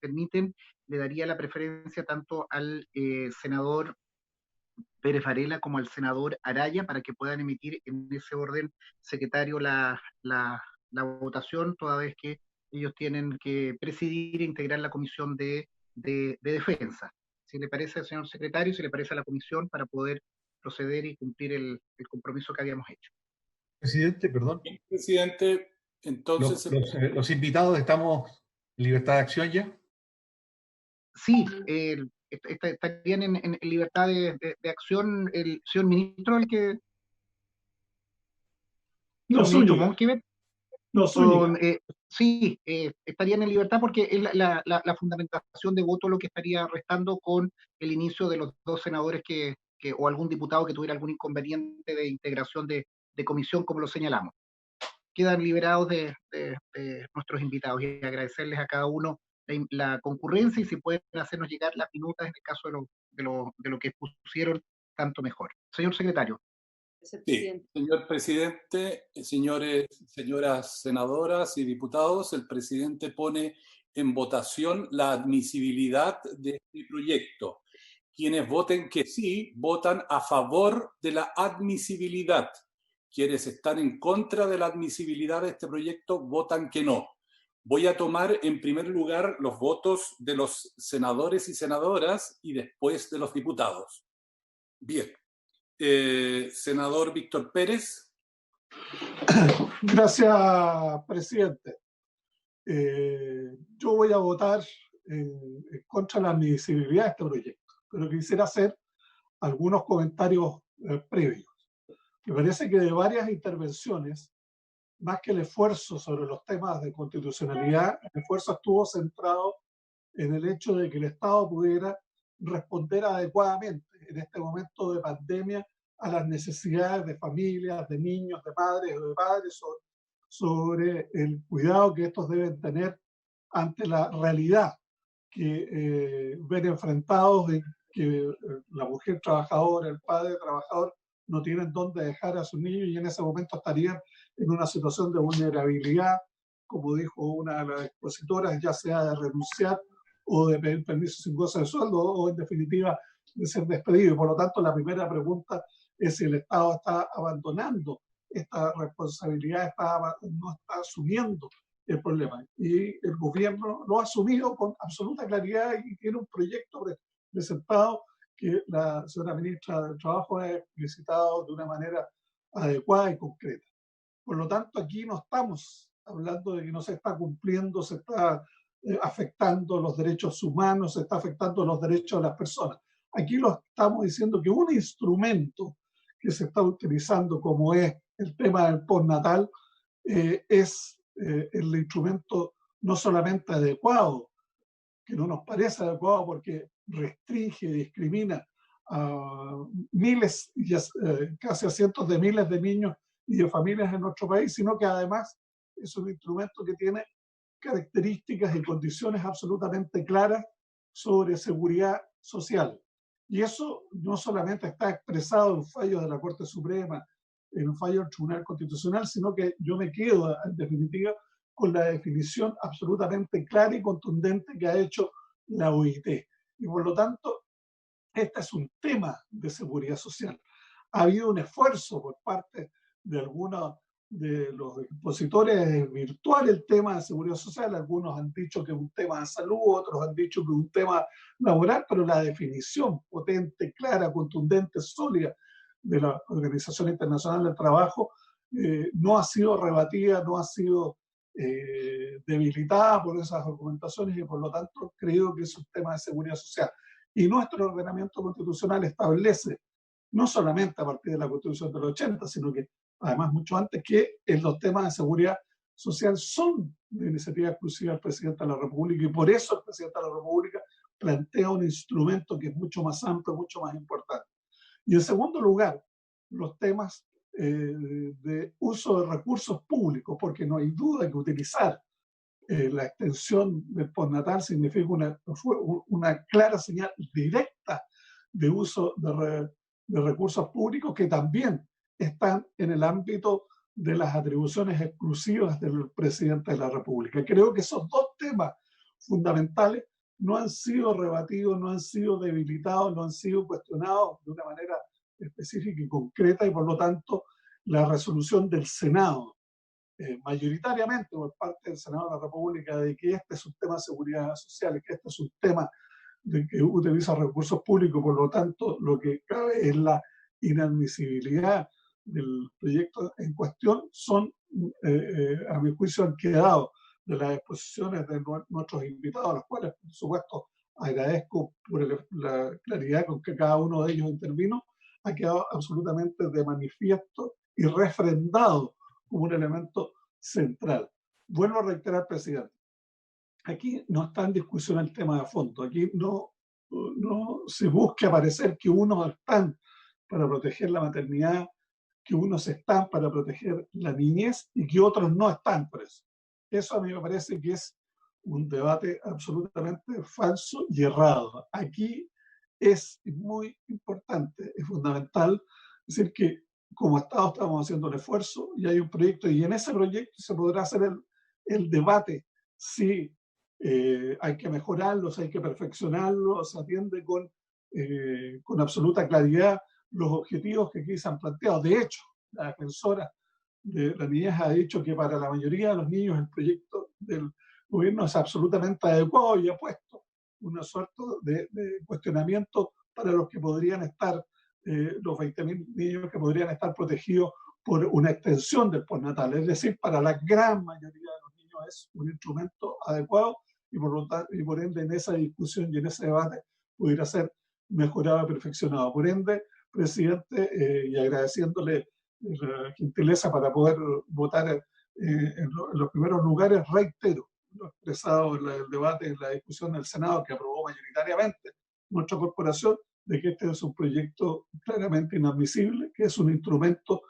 permiten, le daría la preferencia tanto al senador Pérez Varela como al senador Araya para que puedan emitir en ese orden, secretario, la votación, toda vez que ellos tienen que presidir e integrar la comisión de defensa. Si le parece al señor secretario, si le parece a la comisión, para poder proceder y cumplir el compromiso que habíamos hecho. Presidente, perdón. Presidente, entonces... Los invitados, ¿estamos en libertad de acción ya? Sí, estarían en libertad de acción. El señor ministro, el que... No, Zúñiga. No, Zúñiga. Sí, estarían en libertad porque es la fundamentación de voto lo que estaría restando con el inicio de los dos senadores o algún diputado que tuviera algún inconveniente de integración de comisión, como lo señalamos. Quedan liberados de nuestros invitados, y agradecerles a cada uno la concurrencia, y si pueden hacernos llegar las minutas en el caso de lo que expusieron, tanto mejor. Señor secretario. Sí, señor presidente, señoras senadoras y diputados, el presidente pone en votación la admisibilidad de este proyecto. Quienes voten que sí, votan a favor de la admisibilidad. Quienes están en contra de la admisibilidad de este proyecto, votan que no. Voy a tomar en primer lugar los votos de los senadores y senadoras y después de los diputados. Bien. Senador Víctor Pérez. Gracias, presidente. Yo voy a votar contra la admisibilidad de este proyecto, pero quisiera hacer algunos comentarios previos. Me parece que de varias intervenciones, más que el esfuerzo sobre los temas de constitucionalidad, el esfuerzo estuvo centrado en el hecho de que el Estado pudiera responder adecuadamente en este momento de pandemia a las necesidades de familias, de niños, de madres o de padres sobre el cuidado que estos deben tener ante la realidad que ven enfrentados de que la mujer trabajadora, el padre trabajador no tienen dónde dejar a sus niños y en ese momento estarían en una situación de vulnerabilidad, como dijo una de las expositoras, ya sea de renunciar o de pedir permiso sin goce de sueldo o en definitiva de ser despedido. Y por lo tanto la primera pregunta es si el Estado está abandonando esta responsabilidad, no está asumiendo el problema. Y el gobierno lo ha asumido con absoluta claridad y tiene un proyecto presentado que la señora ministra del Trabajo ha explicitado de una manera adecuada y concreta. Por lo tanto, aquí no estamos hablando de que no se está cumpliendo, se está afectando los derechos humanos, se está afectando los derechos de las personas. Aquí lo estamos diciendo que un instrumento que se está utilizando, como es el tema del postnatal, es el instrumento no solamente adecuado, que no nos parece adecuado porque restringe y discrimina a miles, casi a cientos de miles de niños y de familias en nuestro país, sino que además es un instrumento que tiene características y condiciones absolutamente claras sobre seguridad social. Y eso no solamente está expresado en un fallo de la Corte Suprema, en un fallo del Tribunal Constitucional, sino que yo me quedo, en definitiva, con la definición absolutamente clara y contundente que ha hecho la OIT. Y por lo tanto, este es un tema de seguridad social. Ha habido un esfuerzo por parte de algunos de los expositores de virtual el tema de seguridad social. Algunos han dicho que es un tema de salud, otros han dicho que es un tema laboral, pero la definición potente, clara, contundente, sólida de la Organización Internacional del Trabajo no ha sido rebatida, no ha sido debilitada por esas argumentaciones y por lo tanto creo que es un tema de seguridad social. Y nuestro ordenamiento constitucional establece, no solamente a partir de la Constitución del 80, sino que además mucho antes, que en los temas de seguridad social son de iniciativa exclusiva del presidente de la República y por eso el presidente de la República plantea un instrumento que es mucho más amplio, mucho más importante. Y en segundo lugar, los temas de uso de recursos públicos, porque no hay duda que utilizar la extensión del postnatal significa una clara señal directa de uso de recursos públicos que también están en el ámbito de las atribuciones exclusivas del presidente de la República. Creo que esos dos temas fundamentales no han sido rebatidos, no han sido debilitados, no han sido cuestionados de una manera específica y concreta y por lo tanto la resolución del Senado, mayoritariamente por parte del Senado de la República, de que este es un tema de seguridad social, que este es un tema de que utiliza recursos públicos, por lo tanto lo que cabe es la inadmisibilidad del proyecto en cuestión, son, a mi juicio, han quedado de las exposiciones de nuestros invitados, a los cuales, por supuesto, agradezco por la claridad con que cada uno de ellos intervino, ha quedado absolutamente de manifiesto y refrendado como un elemento central. Vuelvo a reiterar, presidente, aquí no está en discusión el tema de fondo, aquí no se busca parecer que unos están para proteger la maternidad, que unos están para proteger la niñez y que otros no están por eso. Eso a mí me parece que es un debate absolutamente falso y errado. Aquí es muy importante, es fundamental decir que como Estado estamos haciendo un esfuerzo y hay un proyecto y en ese proyecto se podrá hacer el debate si hay que mejorarlo, si hay que perfeccionarlo, se atiende con absoluta claridad los objetivos que aquí se han planteado. De hecho, la defensora de la niñez ha dicho que para la mayoría de los niños el proyecto del gobierno es absolutamente adecuado y ha puesto una suerte de cuestionamiento para los que podrían estar, los 20.000 niños que podrían estar protegidos por una extensión del postnatal. Es decir, para la gran mayoría de los niños es un instrumento adecuado y por ende en esa discusión y en ese debate pudiera ser mejorado y perfeccionado. Por ende, presidente, y agradeciéndole la gentileza para poder votar en los primeros lugares, reitero lo expresado en el debate, en la discusión del Senado, que aprobó mayoritariamente nuestra corporación, de que este es un proyecto claramente inadmisible, que es un instrumento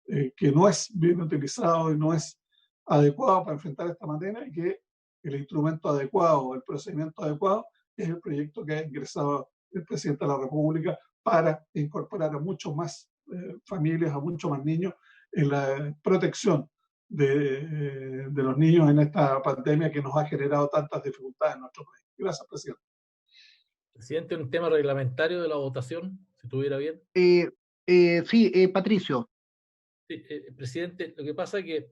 que no es bien utilizado y no es adecuado para enfrentar esta materia, y que el instrumento adecuado, el procedimiento adecuado, es el proyecto que ha ingresado el presidente de la República para incorporar a muchos más familias, a muchos más niños en la protección de los niños en esta pandemia que nos ha generado tantas dificultades en nuestro país. Gracias, presidente. Presidente, un tema reglamentario de la votación, si estuviera bien. Sí, Patricio. Sí, presidente, lo que pasa es que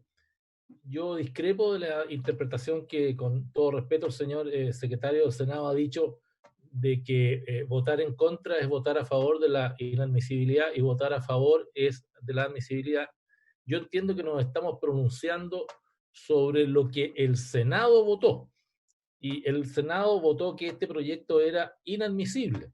yo discrepo de la interpretación que, con todo respeto, el señor secretario del Senado ha dicho de que votar en contra es votar a favor de la inadmisibilidad y votar a favor es de la admisibilidad. Yo entiendo que nos estamos pronunciando sobre lo que el Senado votó, y el Senado votó que este proyecto era inadmisible.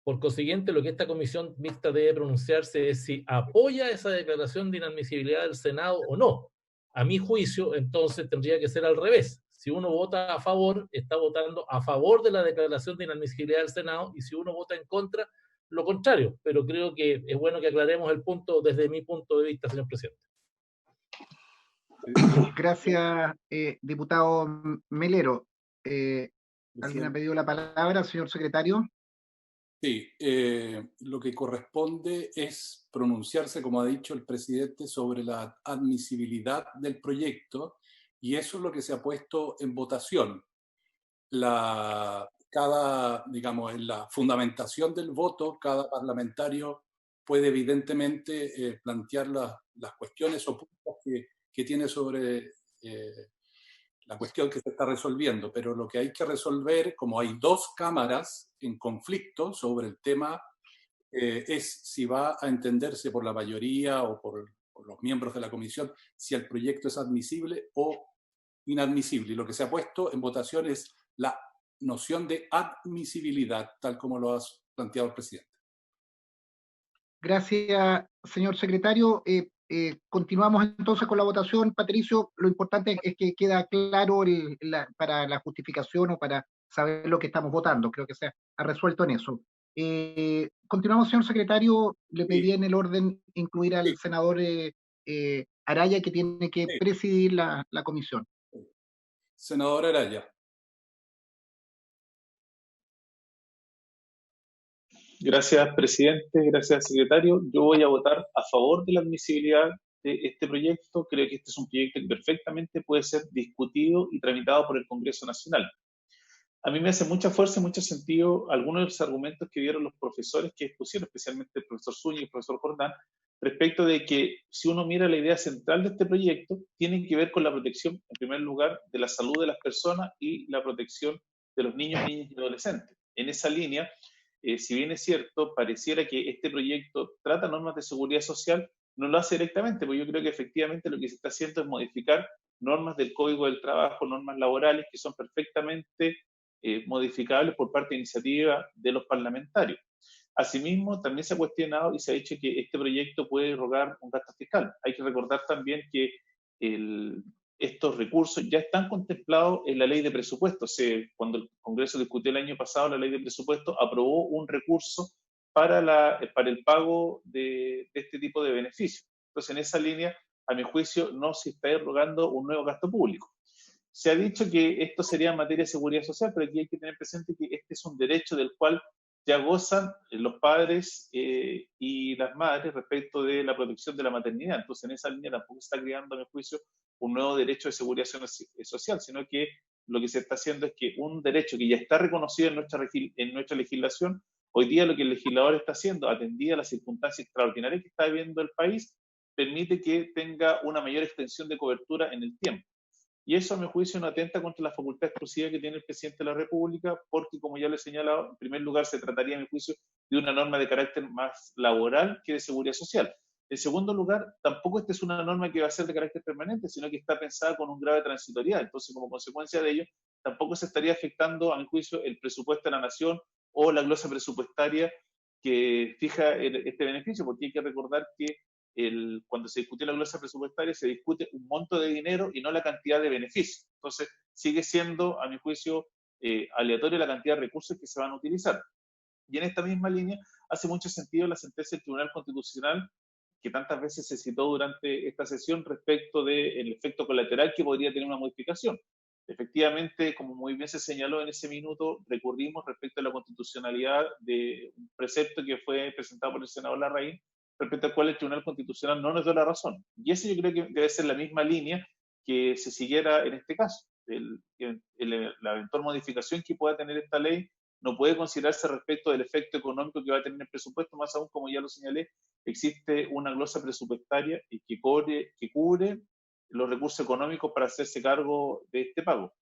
Por consiguiente, lo que esta comisión mixta debe pronunciarse es si apoya esa declaración de inadmisibilidad del Senado o no. A mi juicio, entonces tendría que ser al revés. Si uno vota a favor, está votando a favor de la declaración de inadmisibilidad del Senado, y si uno vota en contra, lo contrario. Pero creo que es bueno que aclaremos el punto desde mi punto de vista, señor presidente. Gracias, diputado Melero. ¿Alguien ha pedido la palabra, señor secretario? Sí, lo que corresponde es pronunciarse, como ha dicho el presidente, sobre la admisibilidad del proyecto, y eso es lo que se ha puesto en votación. Digamos, en la fundamentación del voto, cada parlamentario puede evidentemente plantear las cuestiones o puntos que tiene sobre la cuestión que se está resolviendo, pero lo que hay que resolver, como hay dos cámaras en conflicto sobre el tema, es si va a entenderse por la mayoría o por los miembros de la comisión si el proyecto es admisible o inadmisible. Y lo que se ha puesto en votación es la noción de admisibilidad, tal como lo ha planteado el presidente. Gracias, señor secretario. Continuamos entonces con la votación. Patricio, lo importante es que queda claro para la justificación o para saber lo que estamos votando. Creo que se ha resuelto en eso. Continuamos, señor secretario. Le pedí en el orden incluir al senador Araya, que tiene que presidir la comisión. Senador Araya. Gracias, presidente. Gracias, secretario. Yo voy a votar a favor de la admisibilidad de este proyecto. Creo que este es un proyecto que perfectamente puede ser discutido y tramitado por el Congreso Nacional. A mí me hace mucha fuerza y mucho sentido algunos de los argumentos que dieron los profesores que expusieron, especialmente el profesor Zúñiga y el profesor Jordán, respecto de que si uno mira la idea central de este proyecto, tiene que ver con la protección, en primer lugar, de la salud de las personas y la protección de los niños, niñas y adolescentes. En esa línea, si bien es cierto, pareciera que este proyecto trata normas de seguridad social, no lo hace directamente, porque yo creo que efectivamente lo que se está haciendo es modificar normas del Código del Trabajo, normas laborales que son perfectamente modificables por parte de iniciativa de los parlamentarios. Asimismo, también se ha cuestionado y se ha dicho que este proyecto puede rogar un gasto fiscal. Hay que recordar también que estos recursos ya están contemplados en la ley de presupuestos. Cuando el Congreso discutió el año pasado la ley de presupuestos, aprobó un recurso para el pago de este tipo de beneficios. Entonces, en esa línea, a mi juicio, no se está erogando un nuevo gasto público. Se ha dicho que esto sería en materia de seguridad social, pero aquí hay que tener presente que este es un derecho del cual ya gozan los padres y las madres respecto de la protección de la maternidad. Entonces, en esa línea tampoco se está creando, a mi juicio, un nuevo derecho de seguridad social, sino que lo que se está haciendo es que un derecho que ya está reconocido en nuestra legislación, hoy día lo que el legislador está haciendo, atendida a las circunstancias extraordinarias que está viviendo el país, permite que tenga una mayor extensión de cobertura en el tiempo. Y eso, a mi juicio, no atenta contra la facultad exclusiva que tiene el presidente de la República, porque, como ya le he señalado, en primer lugar se trataría, a mi juicio, de una norma de carácter más laboral que de seguridad social. En segundo lugar, tampoco esta es una norma que va a ser de carácter permanente, sino que está pensada con un grado de transitoriedad. Entonces, como consecuencia de ello, tampoco se estaría afectando, a mi juicio, el presupuesto de la nación o la glosa presupuestaria que fija este beneficio, porque hay que recordar que cuando se discute la glosa presupuestaria se discute un monto de dinero y no la cantidad de beneficios. Entonces, sigue siendo, a mi juicio, aleatoria la cantidad de recursos que se van a utilizar. Y en esta misma línea hace mucho sentido la sentencia del Tribunal Constitucional que tantas veces se citó durante esta sesión respecto del efecto colateral que podría tener una modificación. Efectivamente, como muy bien se señaló en ese minuto, recurrimos respecto a la constitucionalidad de un precepto que fue presentado por el senador Larraín, respecto al cual el Tribunal Constitucional no nos dio la razón. Y eso yo creo que debe ser la misma línea que se siguiera en este caso. La eventual modificación que pueda tener esta ley no puede considerarse respecto del efecto económico que va a tener el presupuesto, más aún, como ya lo señalé, existe una glosa presupuestaria que cubre los recursos económicos para hacerse cargo de este pago.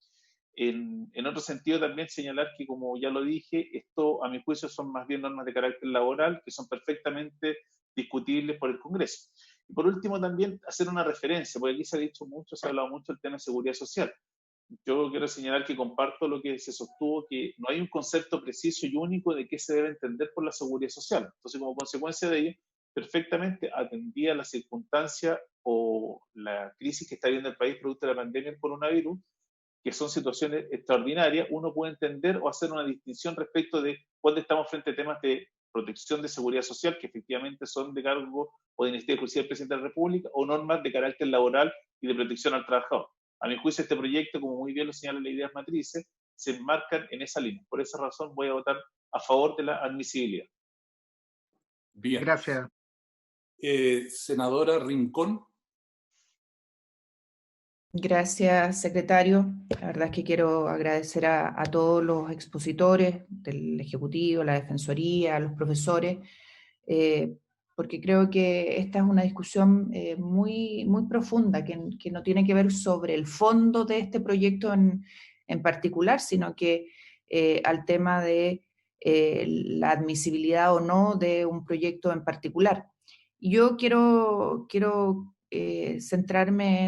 En otro sentido, también señalar que, como ya lo dije, esto, a mi juicio, son más bien normas de carácter laboral que son perfectamente discutibles por el Congreso. Y por último, también hacer una referencia, porque aquí se ha dicho mucho, se ha hablado mucho del tema de seguridad social. Yo quiero señalar que comparto lo que se sostuvo, que no hay un concepto preciso y único de qué se debe entender por la seguridad social. Entonces, como consecuencia de ello, perfectamente atendía la circunstancia o la crisis que está viviendo el país producto de la pandemia del coronavirus, que son situaciones extraordinarias, uno puede entender o hacer una distinción respecto de cuando estamos frente a temas de protección de seguridad social, que efectivamente son de cargo o de iniciativa exclusiva del presidente de la República, o normas de carácter laboral y de protección al trabajador. A mi juicio, este proyecto, como muy bien lo señalan las ideas matrices, se enmarcan en esa línea. Por esa razón voy a votar a favor de la admisibilidad. Bien. Gracias. Senadora Rincón. Gracias, secretario. La verdad es que quiero agradecer a todos los expositores del Ejecutivo, la Defensoría, a los profesores, porque creo que esta es una discusión muy profunda, que no tiene que ver sobre el fondo de este proyecto en particular, sino que al tema de la admisibilidad o no de un proyecto en particular. Y yo quiero centrarme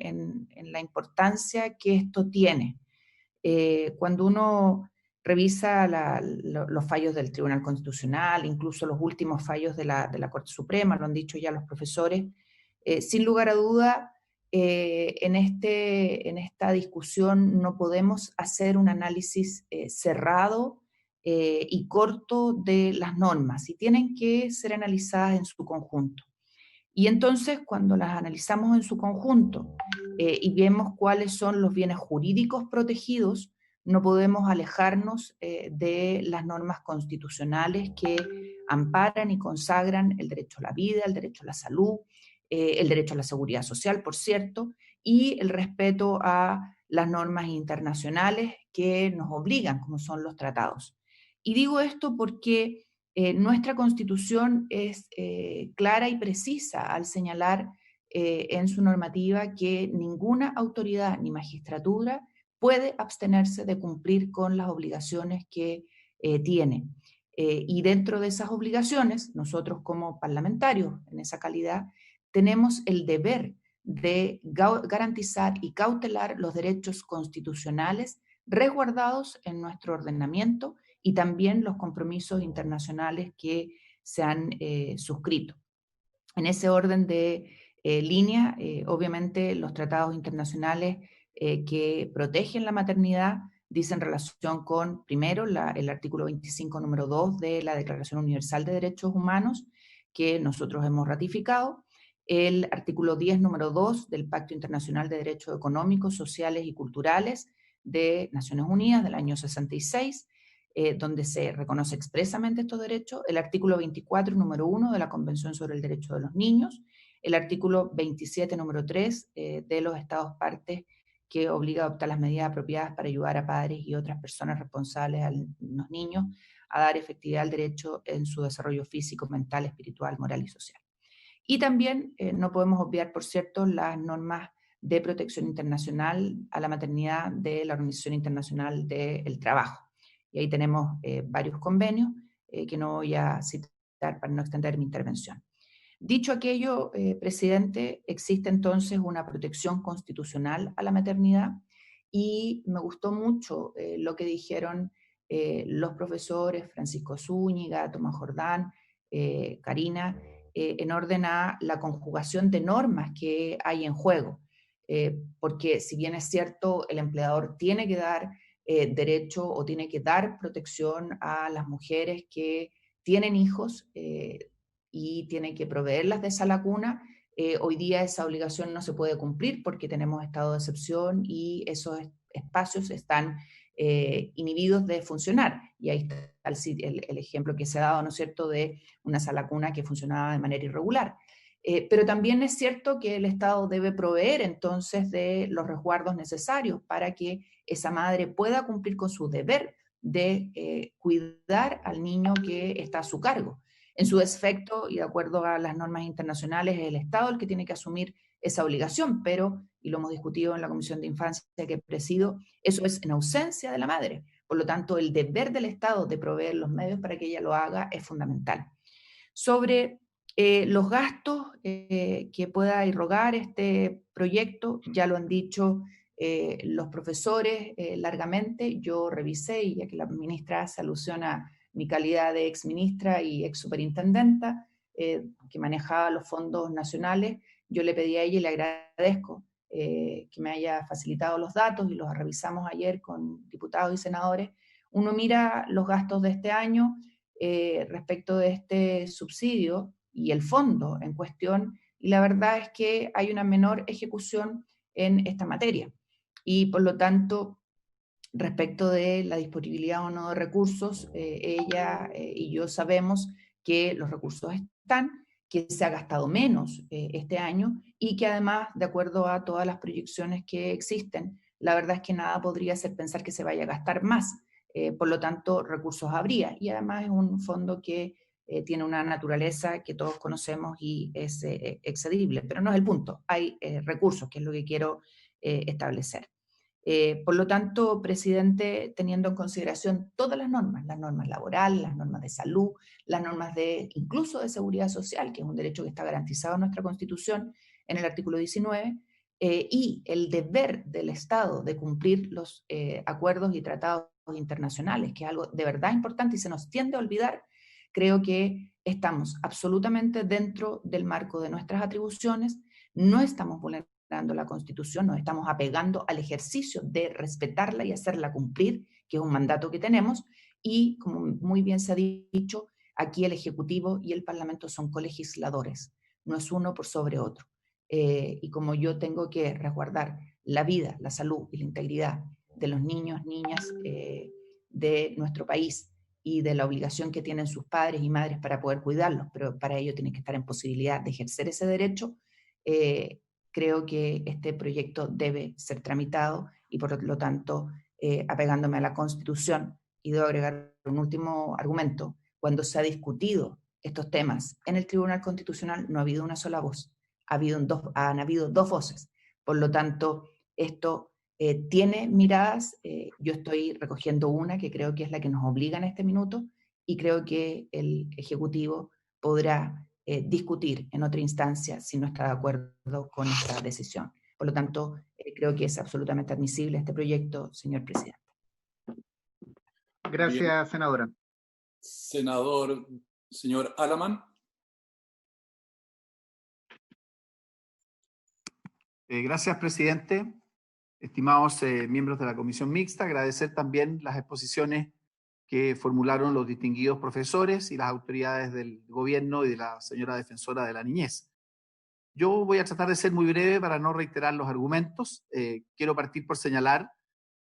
en la importancia que esto tiene. Cuando uno revisa los fallos del Tribunal Constitucional, incluso los últimos fallos de la Corte Suprema, lo han dicho ya los profesores, sin lugar a duda, en esta discusión no podemos hacer un análisis cerrado y corto de las normas, y tienen que ser analizadas en su conjunto. Y entonces, cuando las analizamos en su conjunto y vemos cuáles son los bienes jurídicos protegidos, no podemos alejarnos de las normas constitucionales que amparan y consagran el derecho a la vida, el derecho a la salud, el derecho a la seguridad social, por cierto, y el respeto a las normas internacionales que nos obligan, como son los tratados. Y digo esto porque nuestra Constitución es clara y precisa al señalar en su normativa que ninguna autoridad ni magistratura puede abstenerse de cumplir con las obligaciones que tiene. Y dentro de esas obligaciones, nosotros como parlamentarios, en esa calidad, tenemos el deber de garantizar y cautelar los derechos constitucionales resguardados en nuestro ordenamiento y también los compromisos internacionales que se han suscrito. En ese orden de línea, obviamente los tratados internacionales que protegen la maternidad dicen relación con, primero, el artículo 25, número 2 de la Declaración Universal de Derechos Humanos, que nosotros hemos ratificado, el artículo 10, número 2 del Pacto Internacional de Derechos Económicos, Sociales y Culturales de Naciones Unidas del año 66, donde se reconoce expresamente estos derechos, el artículo 24, número 1 de la Convención sobre el Derecho de los Niños, el artículo 27, número 3 de los Estados partes que obliga a adoptar las medidas apropiadas para ayudar a padres y otras personas responsables a los niños a dar efectividad al derecho en su desarrollo físico, mental, espiritual, moral y social. Y también no podemos obviar, por cierto, las normas de protección internacional a la maternidad de la Organización Internacional del Trabajo. Y ahí tenemos varios convenios que no voy a citar para no extender mi intervención. Dicho aquello, presidente, existe entonces una protección constitucional a la maternidad y me gustó mucho lo que dijeron los profesores Francisco Zúñiga, Tomás Jordán, Karina, en orden a la conjugación de normas que hay en juego. Porque si bien es cierto, el empleador tiene que dar derecho o tiene que dar protección a las mujeres que tienen hijos y tiene que proveerlas de esa lacuna, hoy día esa obligación no se puede cumplir porque tenemos estado de excepción y esos espacios están inhibidos de funcionar. Y ahí está el ejemplo que se ha dado, ¿no es cierto?, de una sala cuna que funcionaba de manera irregular. Pero también es cierto que el Estado debe proveer entonces de los resguardos necesarios para que esa madre pueda cumplir con su deber de cuidar al niño que está a su cargo. En su defecto, y de acuerdo a las normas internacionales, es el Estado el que tiene que asumir esa obligación, pero, y lo hemos discutido en la Comisión de Infancia que presido, eso es en ausencia de la madre. Por lo tanto, el deber del Estado de proveer los medios para que ella lo haga es fundamental. Sobre los gastos que pueda irrogar este proyecto, ya lo han dicho los profesores largamente. Yo revisé, y ya que la ministra hace alusión a mi calidad de exministra y ex superintendenta que manejaba los fondos nacionales, yo le pedí a ella y le agradezco que me haya facilitado los datos y los revisamos ayer con diputados y senadores. Uno mira los gastos de este año respecto de este subsidio y el fondo en cuestión, y la verdad es que hay una menor ejecución en esta materia. Y por lo tanto, respecto de la disponibilidad o no de recursos, ella y yo sabemos que los recursos están, que se ha gastado menos este año y que además, de acuerdo a todas las proyecciones que existen, la verdad es que nada podría hacer pensar que se vaya a gastar más. Por lo tanto, recursos habría. Y además es un fondo que tiene una naturaleza que todos conocemos y es excedible. Pero no es el punto. Hay recursos, que es lo que quiero establecer. Por lo tanto, presidente, teniendo en consideración todas las normas laborales, las normas de salud, las normas incluso de seguridad social, que es un derecho que está garantizado en nuestra Constitución en el artículo 19, y el deber del Estado de cumplir los acuerdos y tratados internacionales, que es algo de verdad importante y se nos tiende a olvidar, creo que estamos absolutamente dentro del marco de nuestras atribuciones, no estamos vulnerando la Constitución, nos estamos apegando al ejercicio de respetarla y hacerla cumplir, que es un mandato que tenemos, y como muy bien se ha dicho, aquí el Ejecutivo y el Parlamento son colegisladores, no es uno por sobre otro. Y como yo tengo que resguardar la vida, la salud y la integridad de los niños, niñas de nuestro país y de la obligación que tienen sus padres y madres para poder cuidarlos, pero para ello tienen que estar en posibilidad de ejercer ese derecho, creo que este proyecto debe ser tramitado y por lo tanto, apegándome a la Constitución, y debo agregar un último argumento, cuando se ha discutido estos temas en el Tribunal Constitucional no ha habido una sola voz, han habido dos voces, por lo tanto, esto tiene miradas, yo estoy recogiendo una que creo que es la que nos obliga en este minuto y creo que el Ejecutivo podrá discutir en otra instancia si no está de acuerdo con esta decisión. Por lo tanto, creo que es absolutamente admisible este proyecto, señor presidente. Gracias, Bien. senadora. Senador, señor Alaman. Gracias, presidente. Estimados miembros de la Comisión Mixta, agradecer también las exposiciones que formularon los distinguidos profesores y las autoridades del gobierno y de la señora defensora de la niñez. Yo voy a tratar de ser muy breve para no reiterar los argumentos. Quiero partir por señalar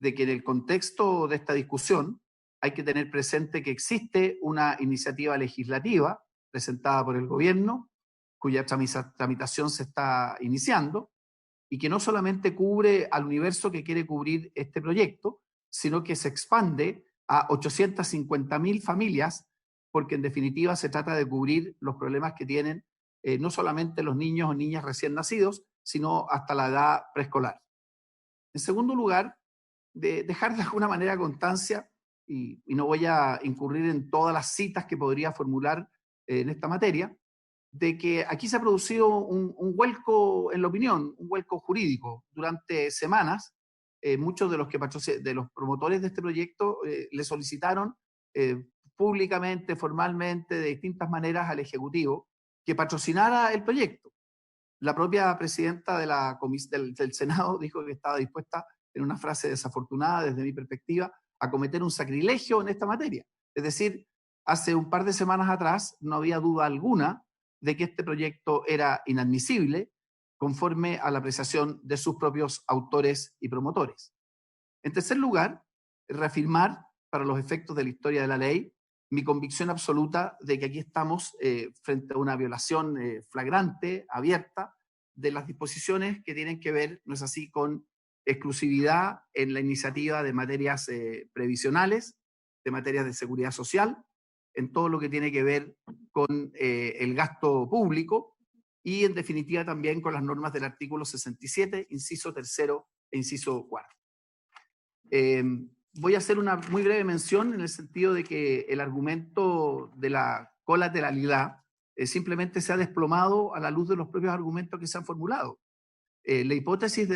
de que en el contexto de esta discusión hay que tener presente que existe una iniciativa legislativa presentada por el gobierno, cuya tramitación se está iniciando, y que no solamente cubre al universo que quiere cubrir este proyecto, sino que se expande a 850.000 familias, porque en definitiva se trata de cubrir los problemas que tienen no solamente los niños o niñas recién nacidos, sino hasta la edad preescolar. En segundo lugar, dejar de alguna manera constancia, y no voy a incurrir en todas las citas que podría formular en esta materia, de que aquí se ha producido un vuelco en la opinión, un vuelco jurídico. Durante semanas, muchos de los promotores de este proyecto le solicitaron públicamente, formalmente, de distintas maneras al Ejecutivo que patrocinara el proyecto. La propia presidenta del Senado dijo que estaba dispuesta, en una frase desafortunada desde mi perspectiva, a cometer un sacrilegio en esta materia. Es decir, hace un par de semanas atrás no había duda alguna de que este proyecto era inadmisible conforme a la apreciación de sus propios autores y promotores. En tercer lugar, reafirmar, para los efectos de la historia de la ley, mi convicción absoluta de que aquí estamos frente a una violación flagrante, abierta, de las disposiciones que tienen que ver, no es así, con exclusividad en la iniciativa de materias previsionales, de materias de seguridad social, en todo lo que tiene que ver con el gasto público y, en definitiva, también con las normas del artículo 67, inciso tercero e inciso cuarto. Voy a hacer una muy breve mención en el sentido de que el argumento de la colateralidad simplemente se ha desplomado a la luz de los propios argumentos que se han formulado. La hipótesis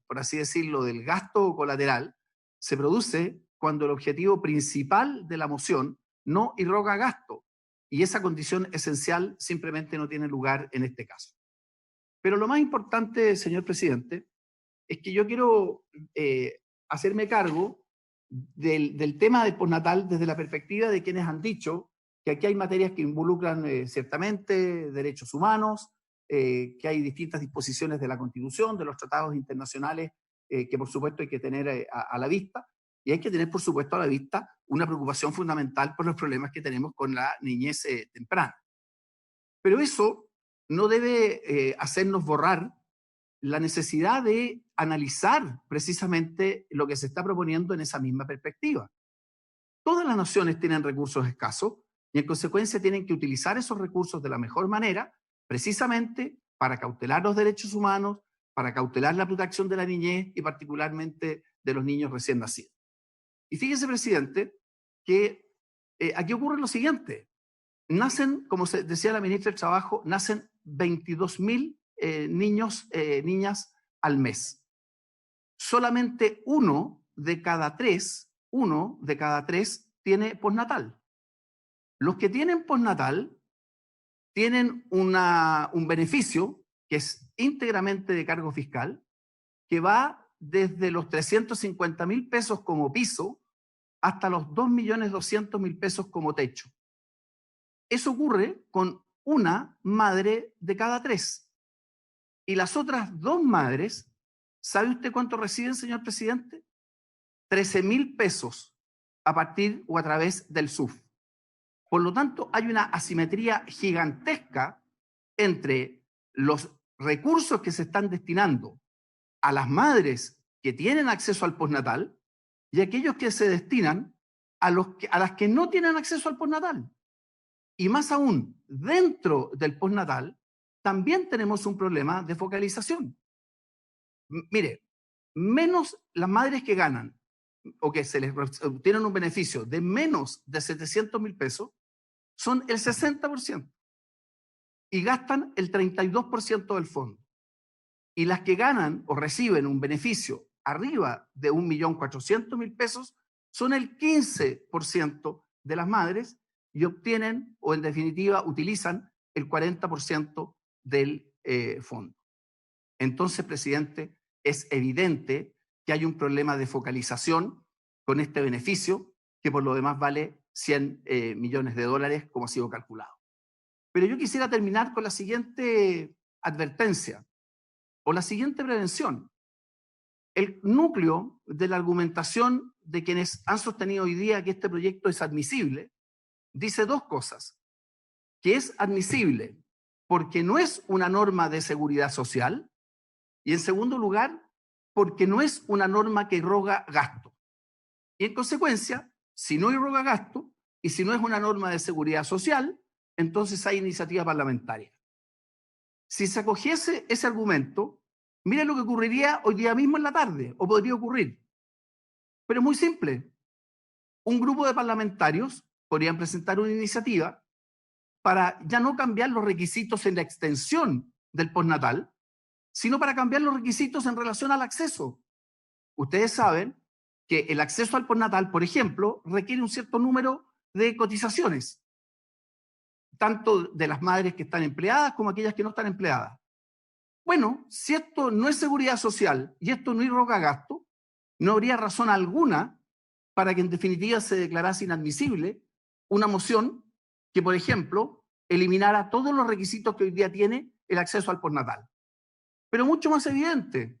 por así decirlo, del gasto colateral se produce cuando el objetivo principal de la moción no irroga gasto, y esa condición esencial simplemente no tiene lugar en este caso. Pero lo más importante, señor presidente, es que yo quiero hacerme cargo del tema del postnatal desde la perspectiva de quienes han dicho que aquí hay materias que involucran ciertamente derechos humanos, que hay distintas disposiciones de la Constitución, de los tratados internacionales que por supuesto hay que tener a la vista, y hay que tener por supuesto a la vista una preocupación fundamental por los problemas que tenemos con la niñez temprana. Pero eso no debe hacernos borrar la necesidad de analizar precisamente lo que se está proponiendo en esa misma perspectiva. Todas las naciones tienen recursos escasos y en consecuencia tienen que utilizar esos recursos de la mejor manera, precisamente para cautelar los derechos humanos, para cautelar la protección de la niñez y particularmente de los niños recién nacidos. Y fíjese, presidente, que aquí ocurre lo siguiente. Nacen, como decía la ministra del Trabajo, nacen 22.000 niñas al mes. Solamente uno de cada tres tiene postnatal. Los que tienen postnatal tienen un beneficio que es íntegramente de cargo fiscal, que va desde los 350.000 pesos como piso hasta los 2.200.000 pesos como techo. Eso ocurre con una madre de cada tres. Y las otras dos madres, ¿sabe usted cuánto reciben, señor presidente? 13.000 pesos a partir o a través del SUF. Por lo tanto, hay una asimetría gigantesca entre los recursos que se están destinando a las madres que tienen acceso al postnatal y aquellos que se destinan a las que no tienen acceso al postnatal. Y más aún, dentro del postnatal, también tenemos un problema de focalización. Mire, menos las madres que ganan o que se les obtienen un beneficio de menos de 700.000 pesos son el 60% y gastan el 32% del fondo. Y las que ganan o reciben un beneficio arriba de 1.400.000 pesos son el 15% de las madres y obtienen, o en definitiva utilizan, el 40% del fondo. Entonces, presidente, es evidente que hay un problema de focalización con este beneficio, que por lo demás vale 100 millones de dólares, como ha sido calculado. Pero yo quisiera terminar con la siguiente advertencia, o la siguiente prevención. El núcleo de la argumentación de quienes han sostenido hoy día que este proyecto es admisible, dice dos cosas: que es admisible porque no es una norma de seguridad social, y en segundo lugar, porque no es una norma que irroga gasto. Y en consecuencia, si no irroga gasto y si no es una norma de seguridad social, entonces hay iniciativa parlamentaria. Si se acogiese ese argumento, miren lo que ocurriría hoy día mismo en la tarde, o podría ocurrir. Pero es muy simple. Un grupo de parlamentarios podrían presentar una iniciativa para ya no cambiar los requisitos en la extensión del postnatal, sino para cambiar los requisitos en relación al acceso. Ustedes saben que el acceso al postnatal, por ejemplo, requiere un cierto número de cotizaciones, tanto de las madres que están empleadas como aquellas que no están empleadas. Bueno, si esto no es seguridad social y esto no irroga gasto, no habría razón alguna para que en definitiva se declarase inadmisible una moción que, por ejemplo, eliminara todos los requisitos que hoy día tiene el acceso al postnatal. Pero mucho más evidente,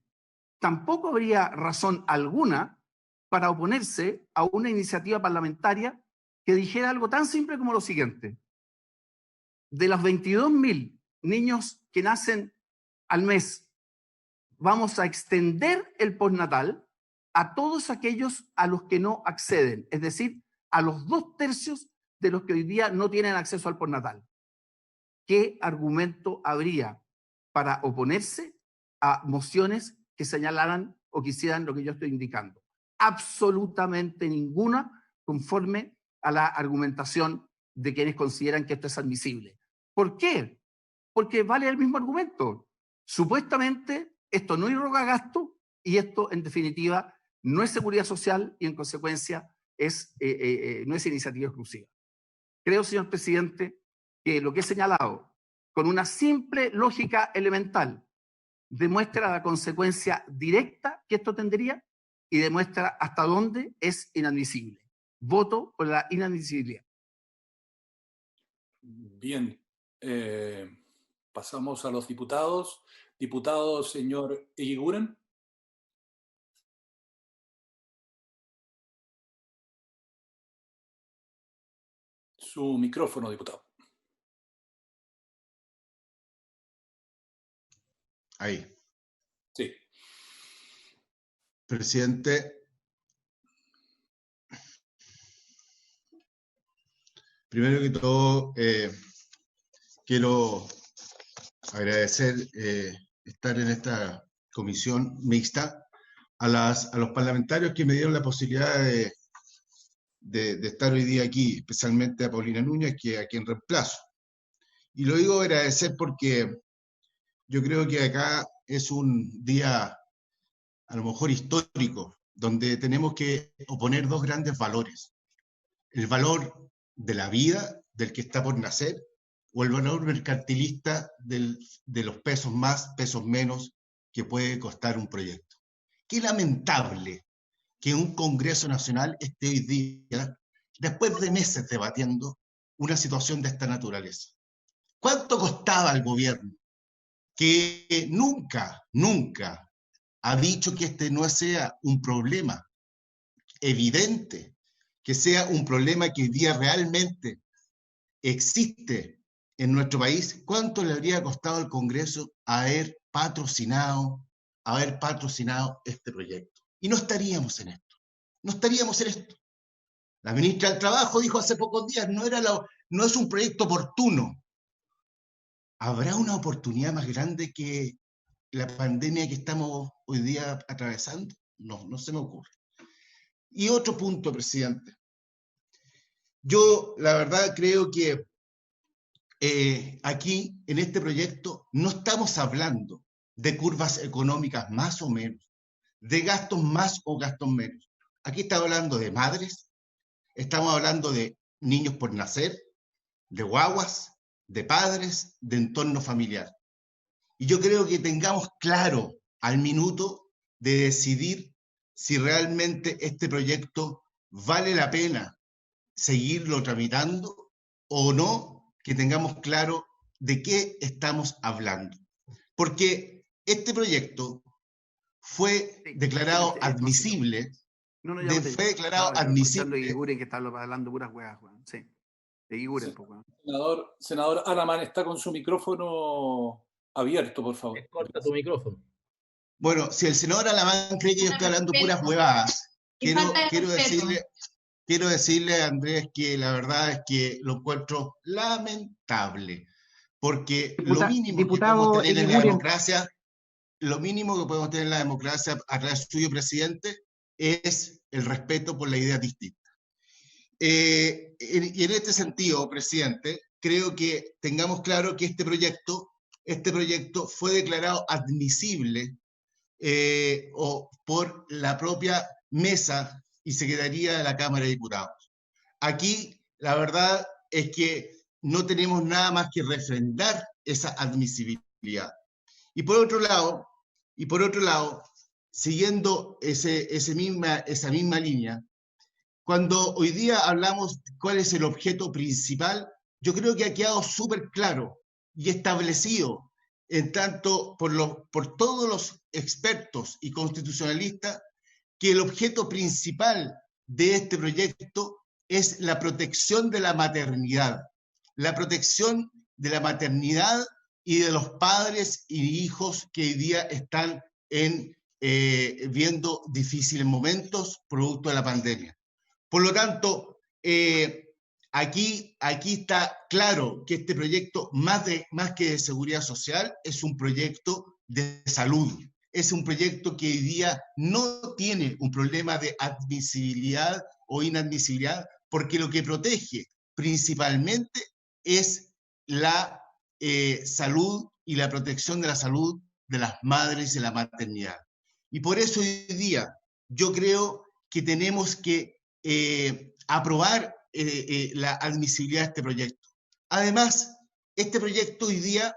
tampoco habría razón alguna para oponerse a una iniciativa parlamentaria que dijera algo tan simple como lo siguiente. De los 22.000 niños que nacen al mes, vamos a extender el postnatal a todos aquellos a los que no acceden, es decir, a los 2/3 de los que hoy día no tienen acceso al postnatal. ¿Qué argumento habría para oponerse a mociones que señalaran o quisieran lo que yo estoy indicando? Absolutamente ninguna, conforme a la argumentación de quienes consideran que esto es admisible. ¿Por qué? Porque vale el mismo argumento. Supuestamente esto no irroga gasto y esto en definitiva no es seguridad social y en consecuencia no es iniciativa exclusiva. Creo, señor presidente, que lo que he señalado con una simple lógica elemental demuestra la consecuencia directa que esto tendría y demuestra hasta dónde es inadmisible. Voto por la inadmisibilidad. Bien, pasamos a los diputados. Diputado señor Eguiguren. Su micrófono, diputado. Ahí. Sí. Presidente, primero que todo, quiero agradecer estar en esta comisión mixta a los parlamentarios que me dieron la posibilidad de estar hoy día aquí, especialmente a Paulina Núñez, a quien reemplazo. Y lo digo agradecer porque yo creo que acá es un día a lo mejor histórico, donde tenemos que oponer dos grandes valores. El valor de la vida del que está por nacer o el valor mercantilista de los pesos más, pesos menos que puede costar un proyecto. Qué lamentable que un Congreso Nacional esté hoy día, después de meses debatiendo, una situación de esta naturaleza. ¿Cuánto costaba al gobierno que nunca ha dicho que este no sea un problema evidente, que sea un problema que hoy día realmente existe en nuestro país? ¿Cuánto le habría costado al Congreso haber patrocinado este proyecto? Y no estaríamos en esto. La ministra del Trabajo dijo hace pocos días, no es un proyecto oportuno. ¿Habrá una oportunidad más grande que la pandemia que estamos hoy día atravesando? No se me ocurre. Y otro punto, presidente. Yo, la verdad, creo que aquí, en este proyecto, no estamos hablando de curvas económicas más o menos, de gastos más o gastos menos. Aquí estamos hablando de madres, estamos hablando de niños por nacer, de guaguas, de padres, de entorno familiar. Y yo creo que tengamos claro al minuto de decidir si realmente este proyecto vale la pena seguirlo tramitando o no, que tengamos claro de qué estamos hablando. Porque este proyecto fue declarado admisible. Fue declarado admisible. Eguiguren, que está hablando puras huevas, Juan. Sí. Eguiguren, sí. Senador Alamán, está con su micrófono abierto, por favor. Corta tu micrófono. Bueno, si el senador Alamán cree que yo estoy hablando puras huevadas, quiero decirle a Andrés que la verdad es que lo encuentro lamentable, porque lo mínimo que podemos tener en la democracia, lo mínimo que podemos tener en la democracia a través suyo, presidente, es el respeto por la idea distinta. Y en este sentido, presidente, creo que tengamos claro que este proyecto fue declarado admisible por la propia mesa y secretaría de la Cámara de Diputados. Aquí, la verdad es que no tenemos nada más que refrendar esa admisibilidad. Y por otro lado, siguiendo esa misma línea, cuando hoy día hablamos cuál es el objeto principal, yo creo que ha quedado súper claro y establecido, en tanto por todos los expertos y constitucionalistas, que el objeto principal de este proyecto es la protección de la maternidad. La protección de la maternidad y de los padres y hijos que hoy día están viendo difíciles momentos producto de la pandemia. Por lo tanto, aquí está claro que este proyecto, más que de seguridad social, es un proyecto de salud. Es un proyecto que hoy día no tiene un problema de admisibilidad o inadmisibilidad, porque lo que protege principalmente es la salud y la protección de la salud de las madres y de la maternidad. Y por eso hoy día yo creo que tenemos que aprobar la admisibilidad de este proyecto. Además, este proyecto hoy día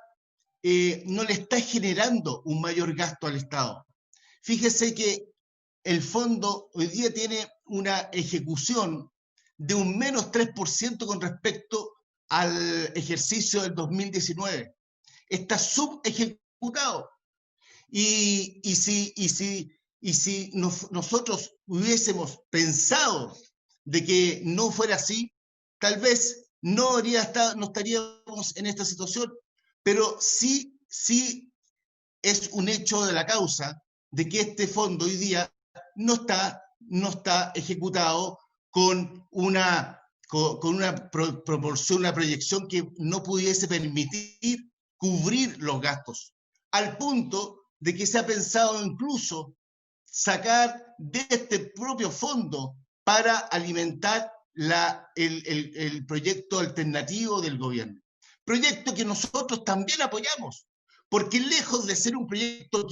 no le está generando un mayor gasto al Estado. Fíjese que el fondo hoy día tiene una ejecución de un menos 3% con respecto al ejercicio del 2019. Está subejecutado. Y si nosotros hubiésemos pensado de que no fuera así, tal vez no estaríamos en esta situación, pero sí es un hecho de la causa de que este fondo hoy día no está ejecutado con una proporción, una proyección que no pudiese permitir cubrir los gastos, al punto de que se ha pensado incluso sacar de este propio fondo para alimentar el proyecto alternativo del gobierno. Proyecto que nosotros también apoyamos, porque lejos de ser un proyecto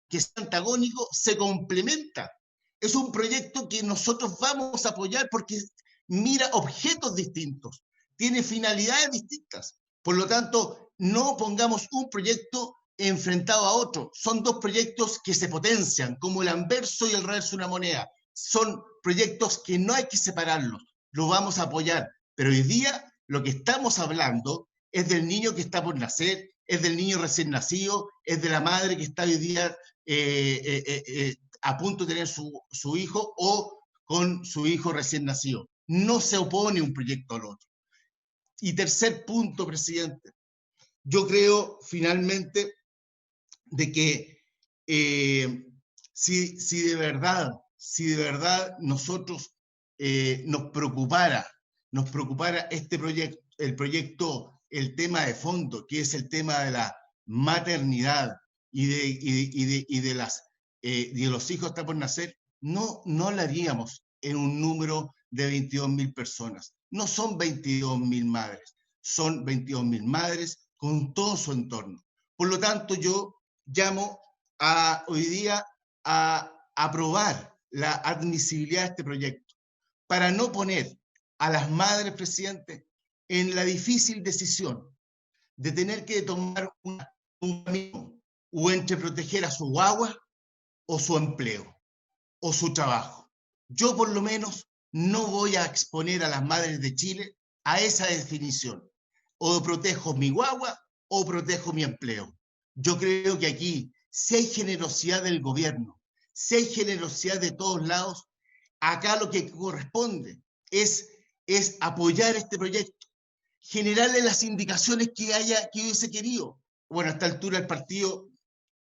que es antagónico, se complementa. Es un proyecto que nosotros vamos a apoyar porque mira objetos distintos, tiene finalidades distintas. Por lo tanto, no pongamos un proyecto enfrentado a otro. Son dos proyectos que se potencian, como el anverso y el reverso de una moneda. Son proyectos que no hay que separarlos, los vamos a apoyar. Pero hoy día lo que estamos hablando es del niño que está por nacer, es del niño recién nacido, es de la madre que está hoy día a punto de tener su hijo o con su hijo recién nacido. No se opone un proyecto al otro. Y tercer punto, presidente, yo creo finalmente de que si de verdad nosotros nos preocupara este proyecto, el tema de fondo, que es el tema de la maternidad y de los hijos que están por nacer, no lo haríamos en un número de 22.000 personas. No son 22.000 madres, son 22.000 madres con todo su entorno. Por lo tanto, yo llamo hoy día a aprobar la admisibilidad de este proyecto para no poner a las madres, presidente, en la difícil decisión de tener que tomar un camino o entre proteger a su guagua o su empleo o su trabajo. Yo por lo menos no voy a exponer a las madres de Chile a esa definición. O protejo mi guagua o protejo mi empleo. Yo creo que aquí, si hay generosidad del gobierno, si hay generosidad de todos lados, acá lo que corresponde es apoyar este proyecto, generarle las indicaciones que hubiese querido. Bueno, a esta altura del partido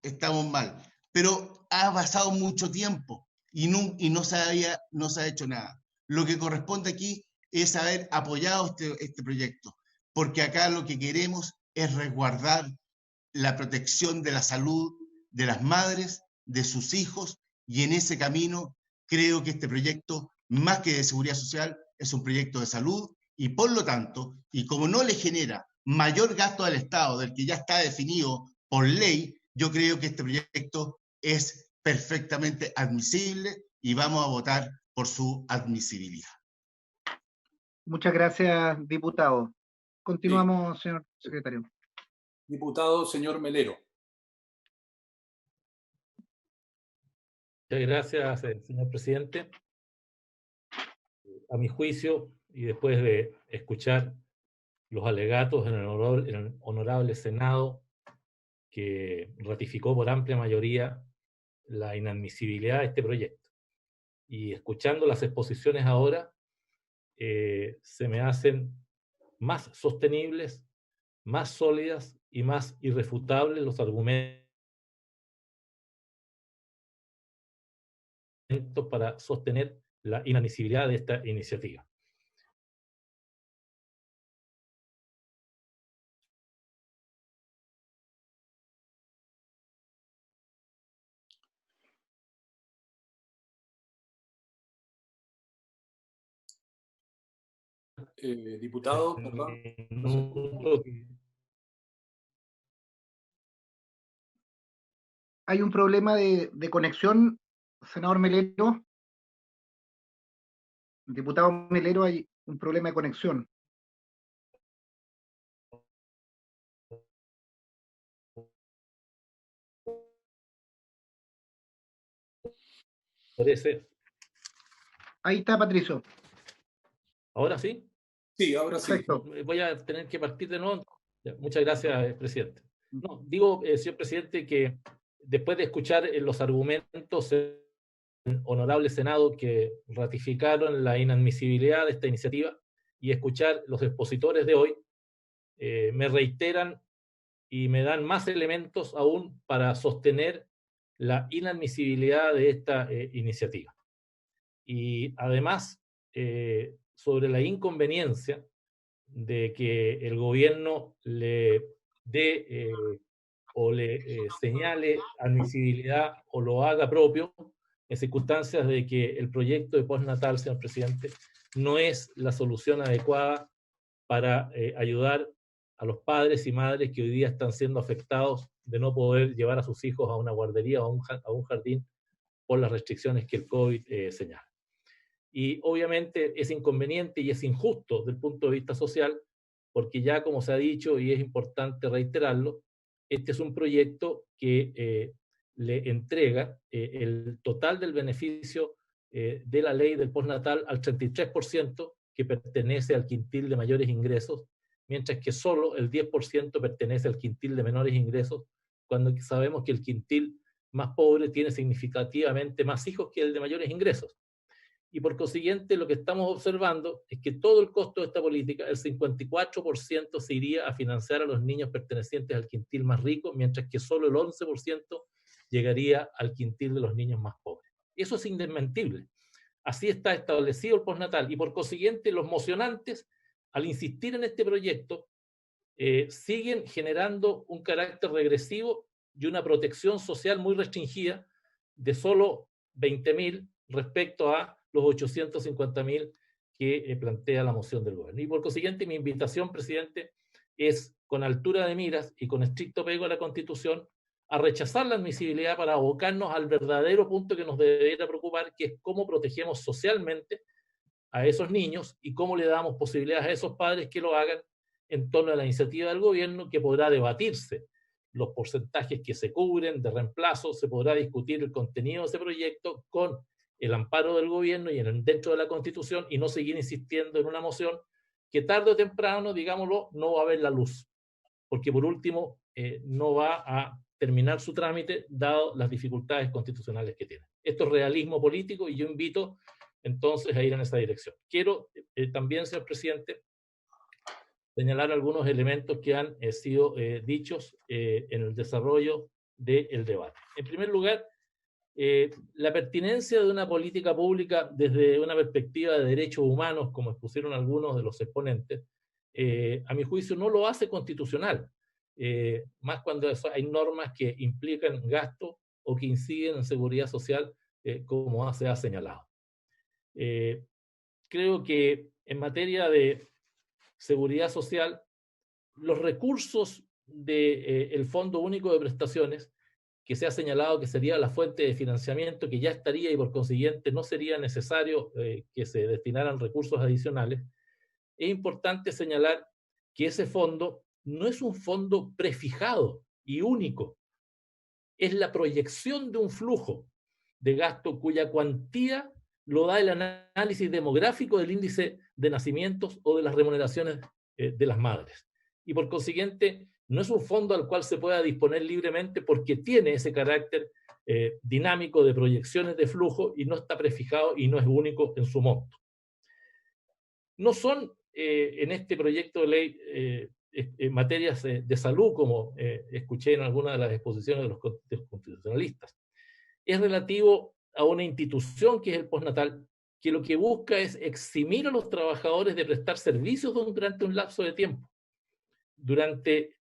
estamos mal, pero ha pasado mucho tiempo y no se ha hecho nada. Lo que corresponde aquí es haber apoyado este proyecto, porque acá lo que queremos es resguardar la protección de la salud de las madres, de sus hijos, y en ese camino creo que este proyecto, más que de seguridad social, es un proyecto de salud, y por lo tanto, y como no le genera mayor gasto al Estado del que ya está definido por ley, yo creo que este proyecto es perfectamente admisible y vamos a votar por su admisibilidad. Muchas gracias, diputado. Continuamos, señor secretario. Diputado, señor Melero. Muchas gracias, señor presidente. A mi juicio, y después de escuchar los alegatos en el honorable Senado, que ratificó por amplia mayoría la inadmisibilidad de este proyecto, y escuchando las exposiciones ahora, se me hacen más sostenibles, más sólidas y más irrefutables los argumentos para sostener la inadmisibilidad de esta iniciativa. Diputado, perdón. Hay un problema de conexión, senador Melero. Diputado Melero, hay un problema de conexión. Parece. Ahí está, Patricio. ¿Ahora sí? Sí, ahora sí. Perfecto. Voy a tener que partir de nuevo. Muchas gracias, presidente. No, digo, señor presidente, que después de escuchar los argumentos del honorable Senado que ratificaron la inadmisibilidad de esta iniciativa y escuchar los expositores de hoy, me reiteran y me dan más elementos aún para sostener la inadmisibilidad de esta iniciativa. Y además, sobre la inconveniencia de que el gobierno le dé o le señale admisibilidad o lo haga propio en circunstancias de que el proyecto de postnatal, señor presidente, no es la solución adecuada para ayudar a los padres y madres que hoy día están siendo afectados de no poder llevar a sus hijos a una guardería o a un jardín por las restricciones que el COVID señala. Y obviamente es inconveniente y es injusto desde el punto de vista social, porque ya como se ha dicho, y es importante reiterarlo, este es un proyecto que le entrega el total del beneficio de la ley del postnatal al 33% que pertenece al quintil de mayores ingresos, mientras que solo el 10% pertenece al quintil de menores ingresos, cuando sabemos que el quintil más pobre tiene significativamente más hijos que el de mayores ingresos. Y por consiguiente, lo que estamos observando es que todo el costo de esta política, el 54% se iría a financiar a los niños pertenecientes al quintil más rico, mientras que solo el 11% llegaría al quintil de los niños más pobres. Eso es indesmentible. Así está establecido el postnatal. Y por consiguiente, los mocionantes, al insistir en este proyecto, siguen generando un carácter regresivo y una protección social muy restringida de solo 20.000 respecto a los 850.000 que plantea la moción del gobierno. Y por consiguiente, mi invitación, presidente, es con altura de miras y con estricto apego a la Constitución, a rechazar la admisibilidad para abocarnos al verdadero punto que nos debería preocupar, que es cómo protegemos socialmente a esos niños y cómo le damos posibilidades a esos padres que lo hagan en torno a la iniciativa del gobierno, que podrá debatirse los porcentajes que se cubren de reemplazo, se podrá discutir el contenido de ese proyecto con el amparo del gobierno y dentro de la Constitución, y no seguir insistiendo en una moción que tarde o temprano, digámoslo, no va a ver la luz, porque por último no va a terminar su trámite dado las dificultades constitucionales que tiene. Esto es realismo político y yo invito entonces a ir en esa dirección. Quiero también, señor presidente, señalar algunos elementos que han sido dichos en el desarrollo del debate. En primer lugar, la pertinencia de una política pública desde una perspectiva de derechos humanos, como expusieron algunos de los exponentes, a mi juicio no lo hace constitucional, más cuando hay normas que implican gasto o que inciden en seguridad social, como se ha señalado. Creo que en materia de seguridad social, los recursos del Fondo Único de Prestaciones, que se ha señalado que sería la fuente de financiamiento, que ya estaría y por consiguiente no sería necesario que se destinaran recursos adicionales, es importante señalar que ese fondo no es un fondo prefijado y único, es la proyección de un flujo de gasto cuya cuantía lo da el análisis demográfico del índice de nacimientos o de las remuneraciones de las madres. Y por consiguiente, no es un fondo al cual se pueda disponer libremente porque tiene ese carácter dinámico de proyecciones de flujo y no está prefijado y no es único en su monto. No son en este proyecto de ley materias de salud, como escuché en alguna de las exposiciones de los constitucionalistas. Es relativo a una institución que es el postnatal, que lo que busca es eximir a los trabajadores de prestar servicios durante un lapso de tiempo, durante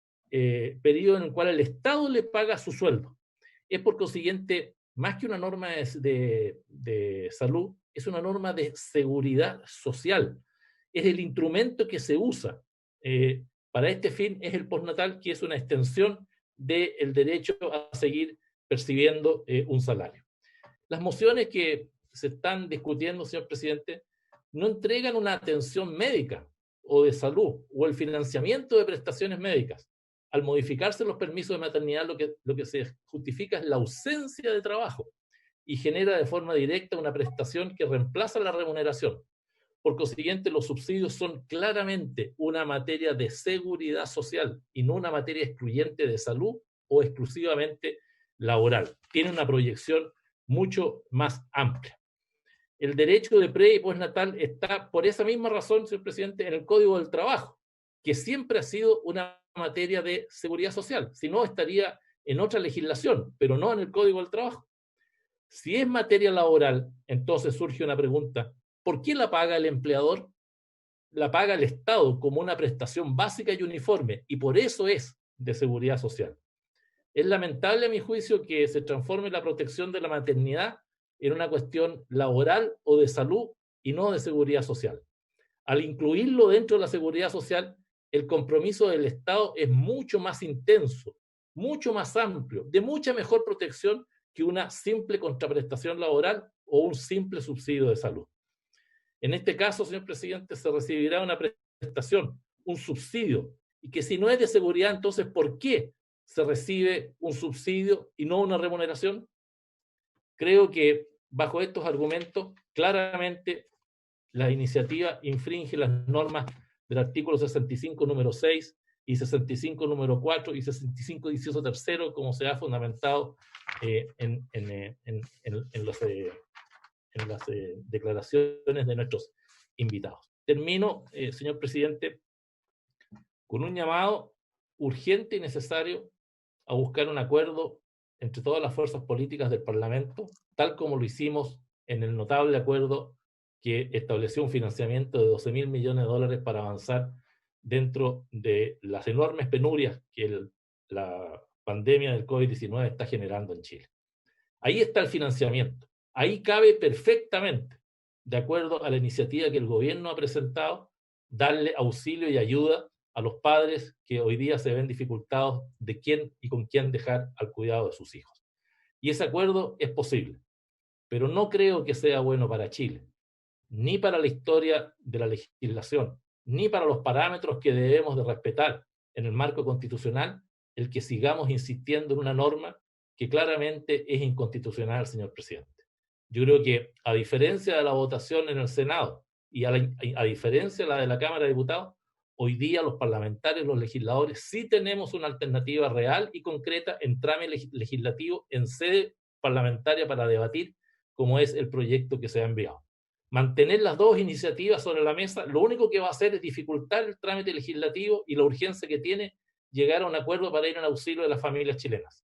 periodo en el cual el Estado le paga su sueldo. Es por consiguiente, más que una norma de salud, es una norma de seguridad social. Es el instrumento que se usa para este fin, es el postnatal, que es una extensión del derecho a seguir percibiendo un salario. Las mociones que se están discutiendo, señor presidente, no entregan una atención médica o de salud o el financiamiento de prestaciones médicas. Al modificarse los permisos de maternidad, lo que se justifica es la ausencia de trabajo y genera de forma directa una prestación que reemplaza la remuneración. Por consiguiente, los subsidios son claramente una materia de seguridad social y no una materia excluyente de salud o exclusivamente laboral. Tiene una proyección mucho más amplia. El derecho de pre- y postnatal está, por esa misma razón, señor presidente, en el Código del Trabajo, que siempre ha sido una materia de seguridad social. Si no, estaría en otra legislación, pero no en el Código del Trabajo. Si es materia laboral, entonces surge una pregunta: ¿por qué la paga el empleador? La paga el Estado como una prestación básica y uniforme, y por eso es de seguridad social. Es lamentable, a mi juicio, que se transforme la protección de la maternidad en una cuestión laboral o de salud y no de seguridad social. Al incluirlo dentro de la seguridad social, el compromiso del Estado es mucho más intenso, mucho más amplio, de mucha mejor protección que una simple contraprestación laboral o un simple subsidio de salud. En este caso, señor presidente, se recibirá una prestación, un subsidio, y que si no es de seguridad, entonces, ¿por qué se recibe un subsidio y no una remuneración? Creo que bajo estos argumentos, claramente la iniciativa infringe las normas del artículo 65, número 6, y 65, número 4, y 65, inciso tercero, como se ha fundamentado en las declaraciones de nuestros invitados. Termino, señor presidente, con un llamado urgente y necesario a buscar un acuerdo entre todas las fuerzas políticas del Parlamento, tal como lo hicimos en el notable acuerdo que estableció un financiamiento de $12.000 millones para avanzar dentro de las enormes penurias que la pandemia del COVID-19 está generando en Chile. Ahí está el financiamiento. Ahí cabe perfectamente, de acuerdo a la iniciativa que el gobierno ha presentado, darle auxilio y ayuda a los padres que hoy día se ven dificultados de quién y con quién dejar al cuidado de sus hijos. Y ese acuerdo es posible, pero no creo que sea bueno para Chile, ni para la historia de la legislación, ni para los parámetros que debemos de respetar en el marco constitucional, el que sigamos insistiendo en una norma que claramente es inconstitucional, señor presidente. Yo creo que, a diferencia de la votación en el Senado y a diferencia de la de la Cámara de Diputados, hoy día los parlamentarios, los legisladores, sí tenemos una alternativa real y concreta en trámite legislativo, en sede parlamentaria para debatir, como es el proyecto que se ha enviado. Mantener las dos iniciativas sobre la mesa, lo único que va a hacer es dificultar el trámite legislativo y la urgencia que tiene llegar a un acuerdo para ir en auxilio de las familias chilenas.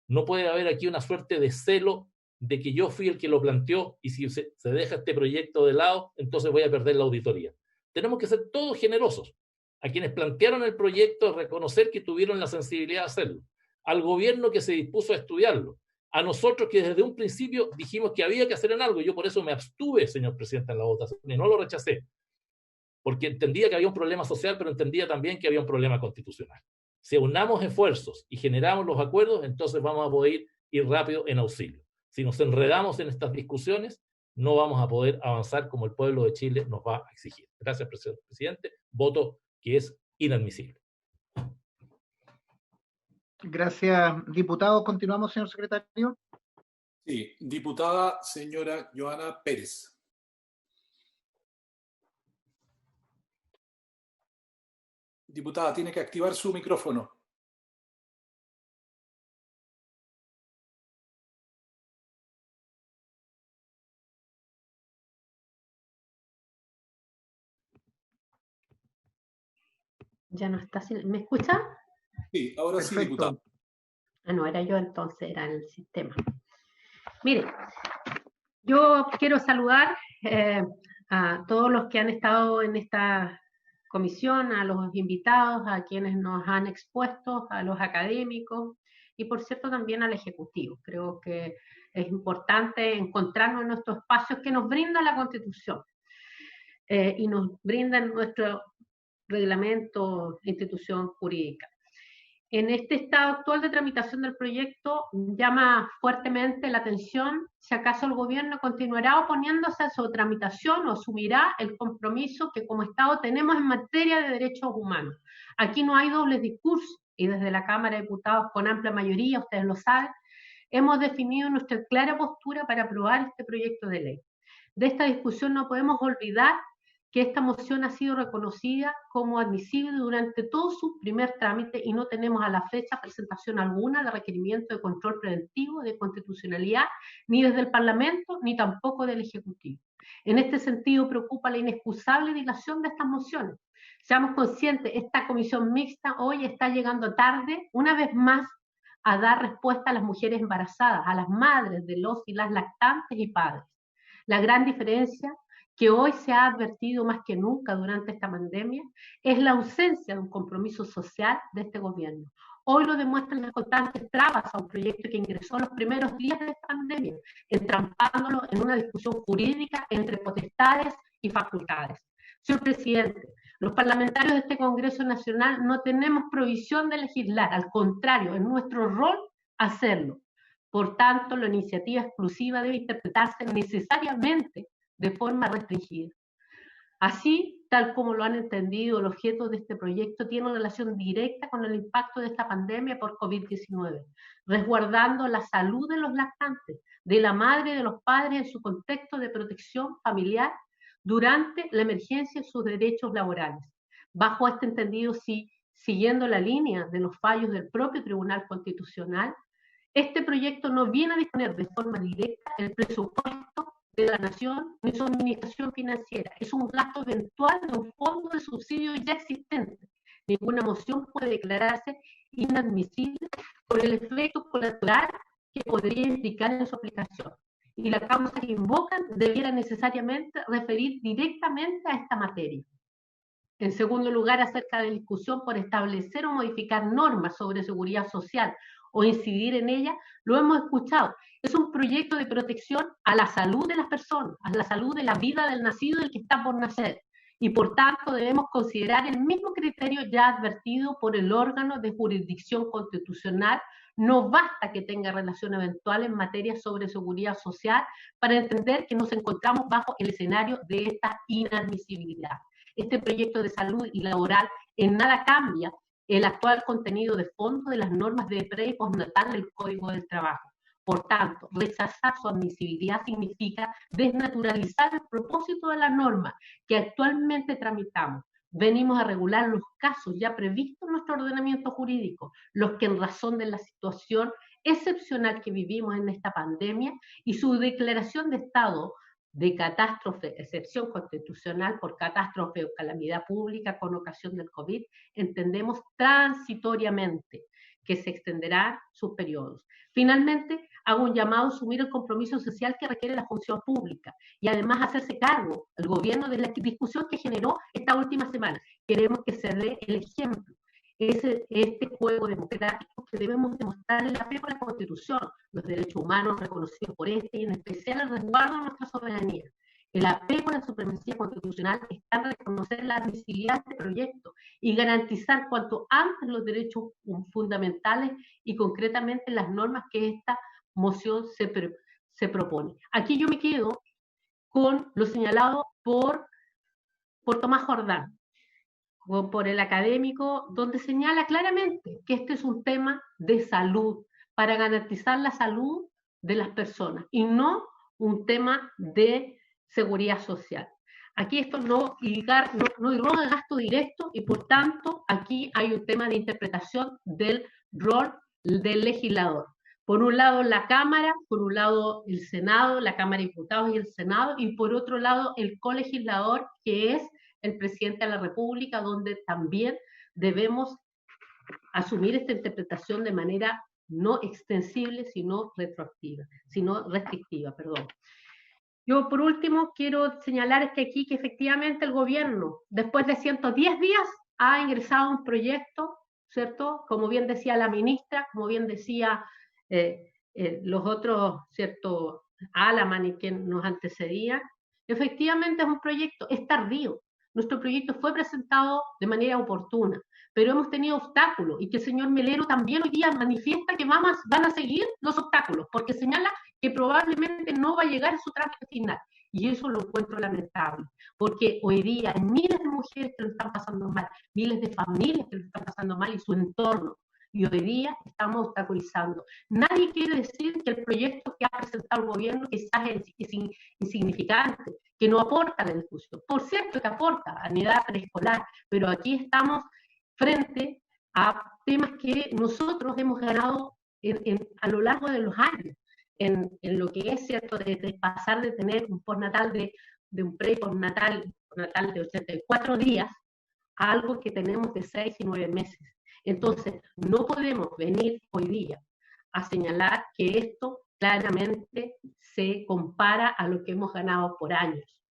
No puede haber aquí una suerte de celo de que yo fui el que lo planteó y si se deja este proyecto de lado, entonces voy a perder la auditoría. Tenemos que ser todos generosos. a quienes plantearon el proyecto a reconocer que tuvieron la sensibilidad de hacerlo, al gobierno que se dispuso a estudiarlo, a nosotros que desde un principio dijimos que había que hacer en algo. Yo por eso me abstuve, señor presidente, en la votación y no lo rechacé, porque entendía que había un problema social, pero entendía también que había un problema constitucional. Si unamos esfuerzos y generamos los acuerdos, entonces vamos a poder ir rápido en auxilio. Si nos enredamos en estas discusiones, no vamos a poder avanzar como el pueblo de Chile nos va a exigir. Gracias, presidente. Voto que es inadmisible. Gracias, diputado. Continuamos, señor secretario. Sí, diputada señora Joana Pérez. Diputada, tiene que activar su micrófono. Ya no está. ¿Me escucha? Sí, ahora Perfecto. sí, diputado. Ah, no, era yo entonces, era el sistema. Mire, yo quiero saludar a todos los que han estado en esta comisión, a los invitados, a quienes nos han expuesto, a los académicos y por cierto también al Ejecutivo. Creo que es importante encontrarnos en nuestros espacios que nos brinda la Constitución y nos brinda nuestro reglamento, institución jurídica. En este estado actual de tramitación del proyecto llama fuertemente la atención si acaso el gobierno continuará oponiéndose a su tramitación o asumirá el compromiso que como Estado tenemos en materia de derechos humanos. Aquí no hay dobles discursos y desde la Cámara de Diputados con amplia mayoría, ustedes lo saben, hemos definido nuestra clara postura para aprobar este proyecto de ley. De esta discusión no podemos olvidar que esta moción ha sido reconocida como admisible durante todo su primer trámite y no tenemos a la fecha presentación alguna de requerimiento de control preventivo de constitucionalidad ni desde el Parlamento ni tampoco del Ejecutivo. En este sentido preocupa la inexcusable dilación de estas mociones. Seamos conscientes, esta comisión mixta hoy está llegando tarde, una vez más, a dar respuesta a las mujeres embarazadas, a las madres de los y las lactantes y padres. La gran diferencia que hoy se ha advertido más que nunca durante esta pandemia, es la ausencia de un compromiso social de este gobierno. Hoy lo demuestran las constantes trabas a un proyecto que ingresó en los primeros días de esta pandemia, entrampándolo en una discusión jurídica entre potestades y facultades. Señor presidente, los parlamentarios de este Congreso Nacional no tenemos provisión de legislar, al contrario, es nuestro rol hacerlo. Por tanto, la iniciativa exclusiva debe interpretarse necesariamente de forma restringida. Así, tal como lo han entendido, el objeto de este proyecto tiene una relación directa con el impacto de esta pandemia por COVID-19, resguardando la salud de los lactantes, de la madre y de los padres en su contexto de protección familiar durante la emergencia y sus derechos laborales. Bajo este entendido, siguiendo la línea de los fallos del propio Tribunal Constitucional, este proyecto no viene a disponer de forma directa el presupuesto de la nación ni su administración financiera. Es un gasto eventual de un fondo de subsidio ya existente. Ninguna moción puede declararse inadmisible por el efecto colateral que podría implicar en su aplicación. Y la causa que invocan debiera necesariamente referir directamente a esta materia. En segundo lugar, acerca de la discusión por establecer o modificar normas sobre seguridad social o incidir en ella, lo hemos escuchado. Es un proyecto de protección a la salud de las personas, a la salud de la vida del nacido y del que está por nacer. Y por tanto debemos considerar el mismo criterio ya advertido por el órgano de jurisdicción constitucional. No basta que tenga relación eventual en materia sobre seguridad social para entender que nos encontramos bajo el escenario de esta inadmisibilidad. Este proyecto de salud y laboral en nada cambia el actual contenido de fondo de las normas de pre y postnatal del Código del Trabajo. Por tanto, rechazar su admisibilidad significa desnaturalizar el propósito de la norma que actualmente tramitamos. Venimos a regular los casos ya previstos en nuestro ordenamiento jurídico, los que en razón de la situación excepcional que vivimos en esta pandemia y su declaración de estado de catástrofe, excepción constitucional por catástrofe o calamidad pública con ocasión del COVID, entendemos transitoriamente que se extenderán sus periodos. Finalmente, hago un llamado a asumir el compromiso social que requiere la función pública y además hacerse cargo el gobierno de la discusión que generó esta última semana. Queremos que se dé el ejemplo. Este juego democrático que debemos demostrar el apego a la Constitución, los derechos humanos reconocidos por este y en especial el resguardo de nuestra soberanía. El apego a la supremacía constitucional está en reconocer la admisibilidad de este proyecto y garantizar cuanto antes los derechos fundamentales y concretamente las normas que esta moción se propone. Aquí yo me quedo con lo señalado por Tomás Jordán, por el académico, donde señala claramente que este es un tema de salud, para garantizar la salud de las personas y no un tema de seguridad social. Aquí esto no irroga gasto directo y por tanto aquí hay un tema de interpretación del rol del legislador. Por un lado la Cámara, por un lado el Senado, la Cámara de Diputados y el Senado, y por otro lado el colegislador, que es el presidente de la República, donde también debemos asumir esta interpretación de manera no extensible, sino restrictiva. Yo, por último, quiero señalar que efectivamente el gobierno, después de 110 días, ha ingresado un proyecto, ¿cierto? Como bien decía la ministra, como bien decía los otros, ¿cierto? Alaman y quien nos antecedía. Efectivamente es un proyecto, es tardío. Nuestro proyecto fue presentado de manera oportuna, pero hemos tenido obstáculos y que el señor Melero también hoy día manifiesta que van a seguir los obstáculos, porque señala que probablemente no va a llegar a su trámite final. Y eso lo encuentro lamentable, porque hoy día hay miles de mujeres que lo están pasando mal, miles de familias que lo están pasando mal y su entorno. Y hoy día estamos obstaculizando. Nadie quiere decir que el proyecto que ha presentado el gobierno quizás es insignificante, que no aporta a la discusión. Por cierto que aporta a la edad preescolar, pero aquí estamos frente a temas que nosotros hemos ganado a lo largo de los años, en lo que es cierto de pasar de tener un postnatal de un pre y postnatal de 84 días a algo que tenemos de 6 y 9 meses. Entonces, no podemos venir hoy día a señalar que esto claramente se compara a lo que hemos ganado por años.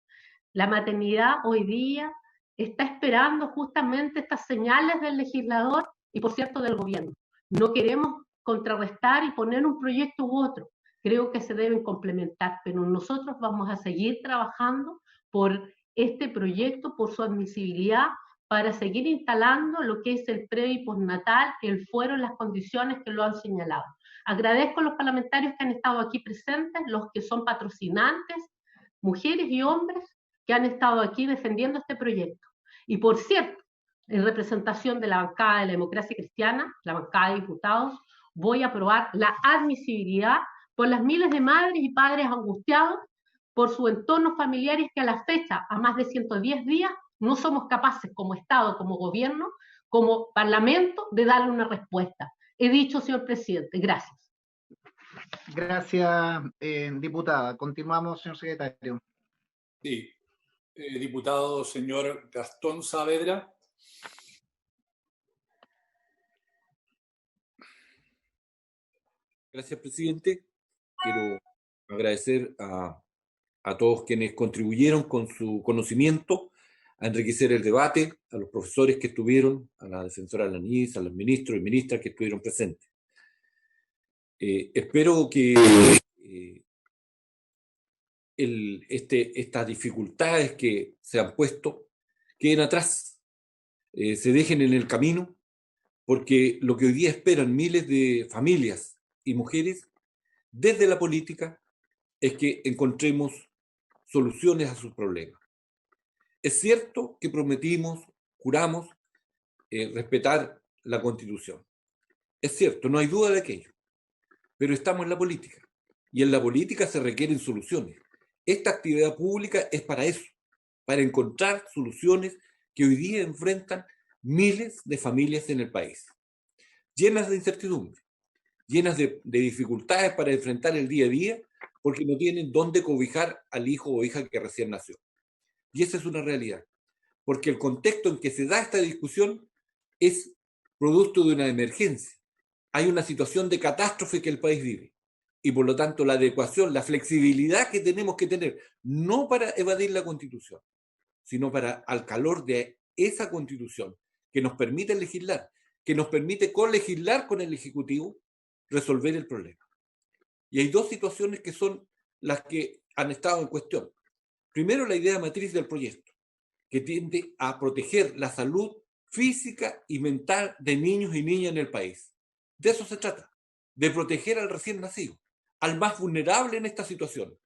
La maternidad hoy día está esperando justamente estas señales del legislador y, por cierto, del gobierno. No queremos contrarrestar y poner un proyecto u otro. Creo que se deben complementar, pero nosotros vamos a seguir trabajando por este proyecto, por su admisibilidad, para seguir instalando lo que es el pre y postnatal, el fuero en las condiciones que lo han señalado. Agradezco a los parlamentarios que han estado aquí presentes, los que son patrocinantes, mujeres y hombres que han estado aquí defendiendo este proyecto. Y por cierto, en representación de la bancada de la Democracia Cristiana, la bancada de diputados, voy a aprobar la admisibilidad por las miles de madres y padres angustiados por sus entornos familiares que a la fecha, a más de 110 días, no somos capaces como Estado, como gobierno, como Parlamento, de darle una respuesta. He dicho, señor presidente. Gracias. Gracias, diputada. Continuamos, señor secretario. Sí. Diputado señor Gastón Saavedra. Gracias, presidente. Quiero agradecer a todos quienes contribuyeron con su conocimiento a enriquecer el debate, a los profesores que estuvieron, a la defensora de la niñez, a los ministros y ministras que estuvieron presentes. Espero que estas dificultades que se han puesto queden atrás, se dejen en el camino, porque lo que hoy día esperan miles de familias y mujeres desde la política es que encontremos soluciones a sus problemas. Es cierto que prometimos, juramos respetar la Constitución. Es cierto, no hay duda de aquello. Pero estamos en la política. Y en la política se requieren soluciones. Esta actividad pública es para eso, para encontrar soluciones que hoy día enfrentan miles de familias en el país, llenas de incertidumbre, llenas de dificultades para enfrentar el día a día, porque no tienen dónde cobijar al hijo o hija que recién nació. Y esa es una realidad, porque el contexto en que se da esta discusión es producto de una emergencia, hay una situación de catástrofe que el país vive. Y por lo tanto la adecuación, la flexibilidad que tenemos que tener, no para evadir la Constitución, sino para, al calor de esa Constitución, que nos permite legislar, que nos permite colegislar con el Ejecutivo, resolver el problema. Y hay dos situaciones que son las que han estado en cuestión. Primero, la idea matriz del proyecto, que tiende a proteger la salud física y mental de niños y niñas en el país. De eso se trata, de proteger al recién nacido, al más vulnerable en esta situación.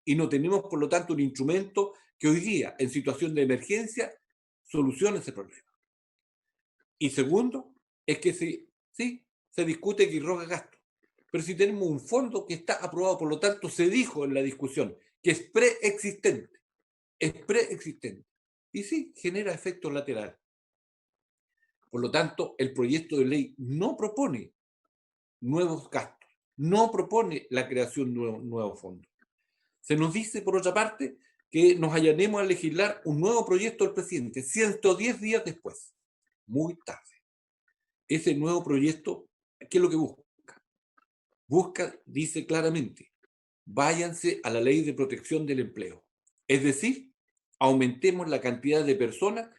Y no tenemos, por lo tanto, un instrumento que hoy día, en situación de emergencia, solucione ese problema. Y segundo, es que sí, se discute que irroga gasto. Pero si tenemos un fondo que está aprobado, por lo tanto, se dijo en la discusión que es preexistente. Es preexistente. Y sí, genera efectos laterales. Por lo tanto, el proyecto de ley no propone nuevos gastos, no propone la creación de un nuevo fondo. Se nos dice, por otra parte, que nos allanemos a legislar un nuevo proyecto del presidente 110 días después. Muy tarde. Ese nuevo proyecto, ¿qué es lo que busca? Busca, dice claramente, váyanse a la ley de protección del empleo. Es decir, aumentemos la cantidad de personas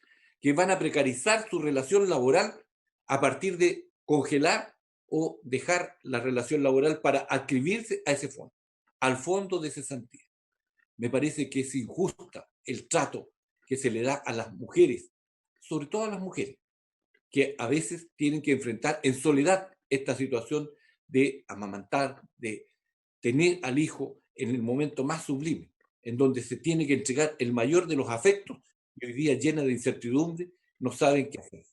que van a precarizar su relación laboral a partir de congelar o dejar la relación laboral para adscribirse a ese fondo, al fondo de cesantía. Me parece que es injusta el trato que se le da a las mujeres, sobre todo a las mujeres, que a veces tienen que enfrentar en soledad esta situación de amamantar, de tener al hijo en el momento más sublime, en donde se tiene que entregar el mayor de los afectos, y hoy día llena de incertidumbre, no saben qué hacer.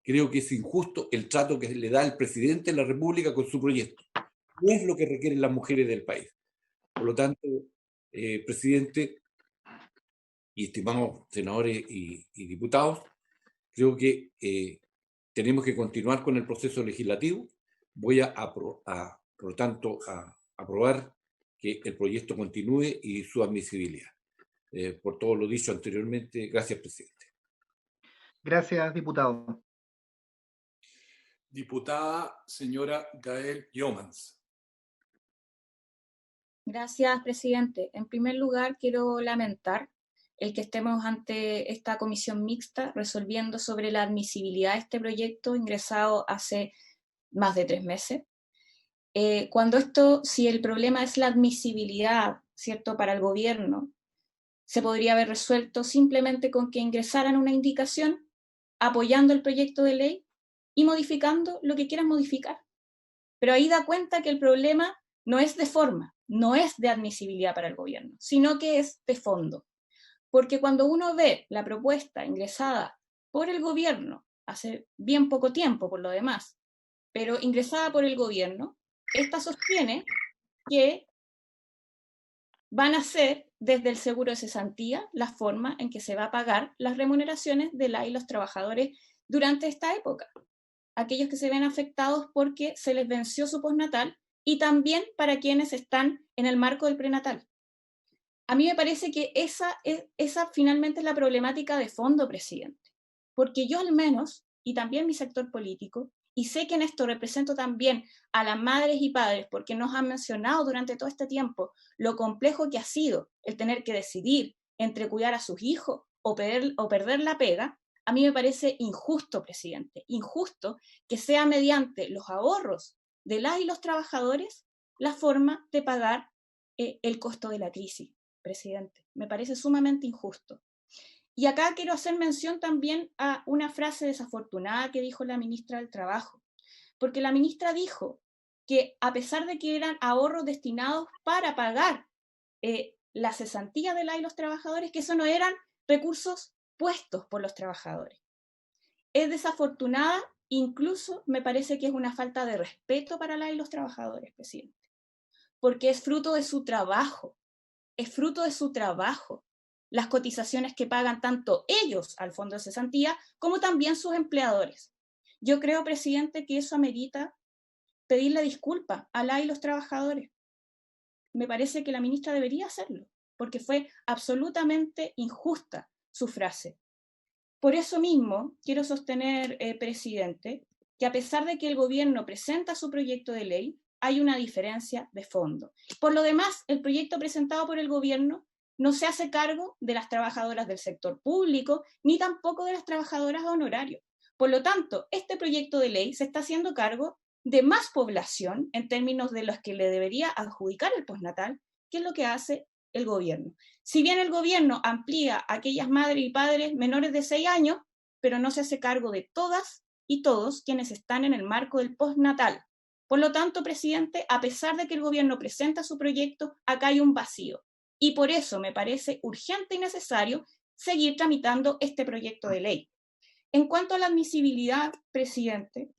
Creo que es injusto el trato que le da el presidente de la República con su proyecto. No es lo que requieren las mujeres del país. Por lo tanto, presidente y estimados senadores y diputados, creo que tenemos que continuar con el proceso legislativo. Voy por lo tanto, a aprobar que el proyecto continúe y su admisibilidad. Por todo lo dicho anteriormente, gracias, presidente. Gracias, diputado. Diputada señora Gael Jomans. Gracias, presidente. En primer lugar, quiero lamentar el que estemos ante esta comisión mixta resolviendo sobre la admisibilidad de este proyecto ingresado hace más de 3 meses. Cuando si el problema es la admisibilidad, ¿cierto?, para el gobierno, se podría haber resuelto simplemente con que ingresaran una indicación apoyando el proyecto de ley y modificando lo que quieran modificar. Pero ahí da cuenta que el problema no es de forma, no es de admisibilidad para el gobierno, sino que es de fondo. Porque cuando uno ve la propuesta ingresada por el gobierno, hace bien poco tiempo por lo demás, pero ingresada por el gobierno, esta sostiene que van a ser desde el seguro de cesantía la forma en que se va a pagar las remuneraciones de y los trabajadores durante esta época. Aquellos que se ven afectados porque se les venció su postnatal y también para quienes están en el marco del prenatal. A mí me parece que esa finalmente es la problemática de fondo, presidente, porque yo al menos, y también mi sector político, y sé que en esto represento también a las madres y padres, porque nos han mencionado durante todo este tiempo lo complejo que ha sido el tener que decidir entre cuidar a sus hijos o perder la pega. A mí me parece injusto, presidente, injusto que sea mediante los ahorros de y los trabajadores la forma de pagar el costo de la crisis, presidente. Me parece sumamente injusto. Y acá quiero hacer mención también a una frase desafortunada que dijo la ministra del Trabajo, porque la ministra dijo que a pesar de que eran ahorros destinados para pagar la cesantía de y los trabajadores, que eso no eran recursos puestos por los trabajadores. Es desafortunada, incluso me parece que es una falta de respeto para y los trabajadores, presidente, porque es fruto de su trabajo, las cotizaciones que pagan tanto ellos al fondo de cesantía como también sus empleadores. Yo creo, presidente, que eso amerita pedirle disculpas a y los trabajadores. Me parece que la ministra debería hacerlo, porque fue absolutamente injusta su frase. Por eso mismo quiero sostener, presidente, que a pesar de que el gobierno presenta su proyecto de ley, hay una diferencia de fondo. Por lo demás, el proyecto presentado por el gobierno no se hace cargo de las trabajadoras del sector público, ni tampoco de las trabajadoras de honorario. Por lo tanto, este proyecto de ley se está haciendo cargo de más población en términos de los que le debería adjudicar el postnatal, que es lo que hace el gobierno. Si bien el gobierno amplía a aquellas madres y padres menores de 6 años, pero no se hace cargo de todas y todos quienes están en el marco del postnatal. Por lo tanto, presidente, a pesar de que el gobierno presenta su proyecto, acá hay un vacío. Y por eso me parece urgente y necesario seguir tramitando este proyecto de ley. En cuanto a la admisibilidad, presidente,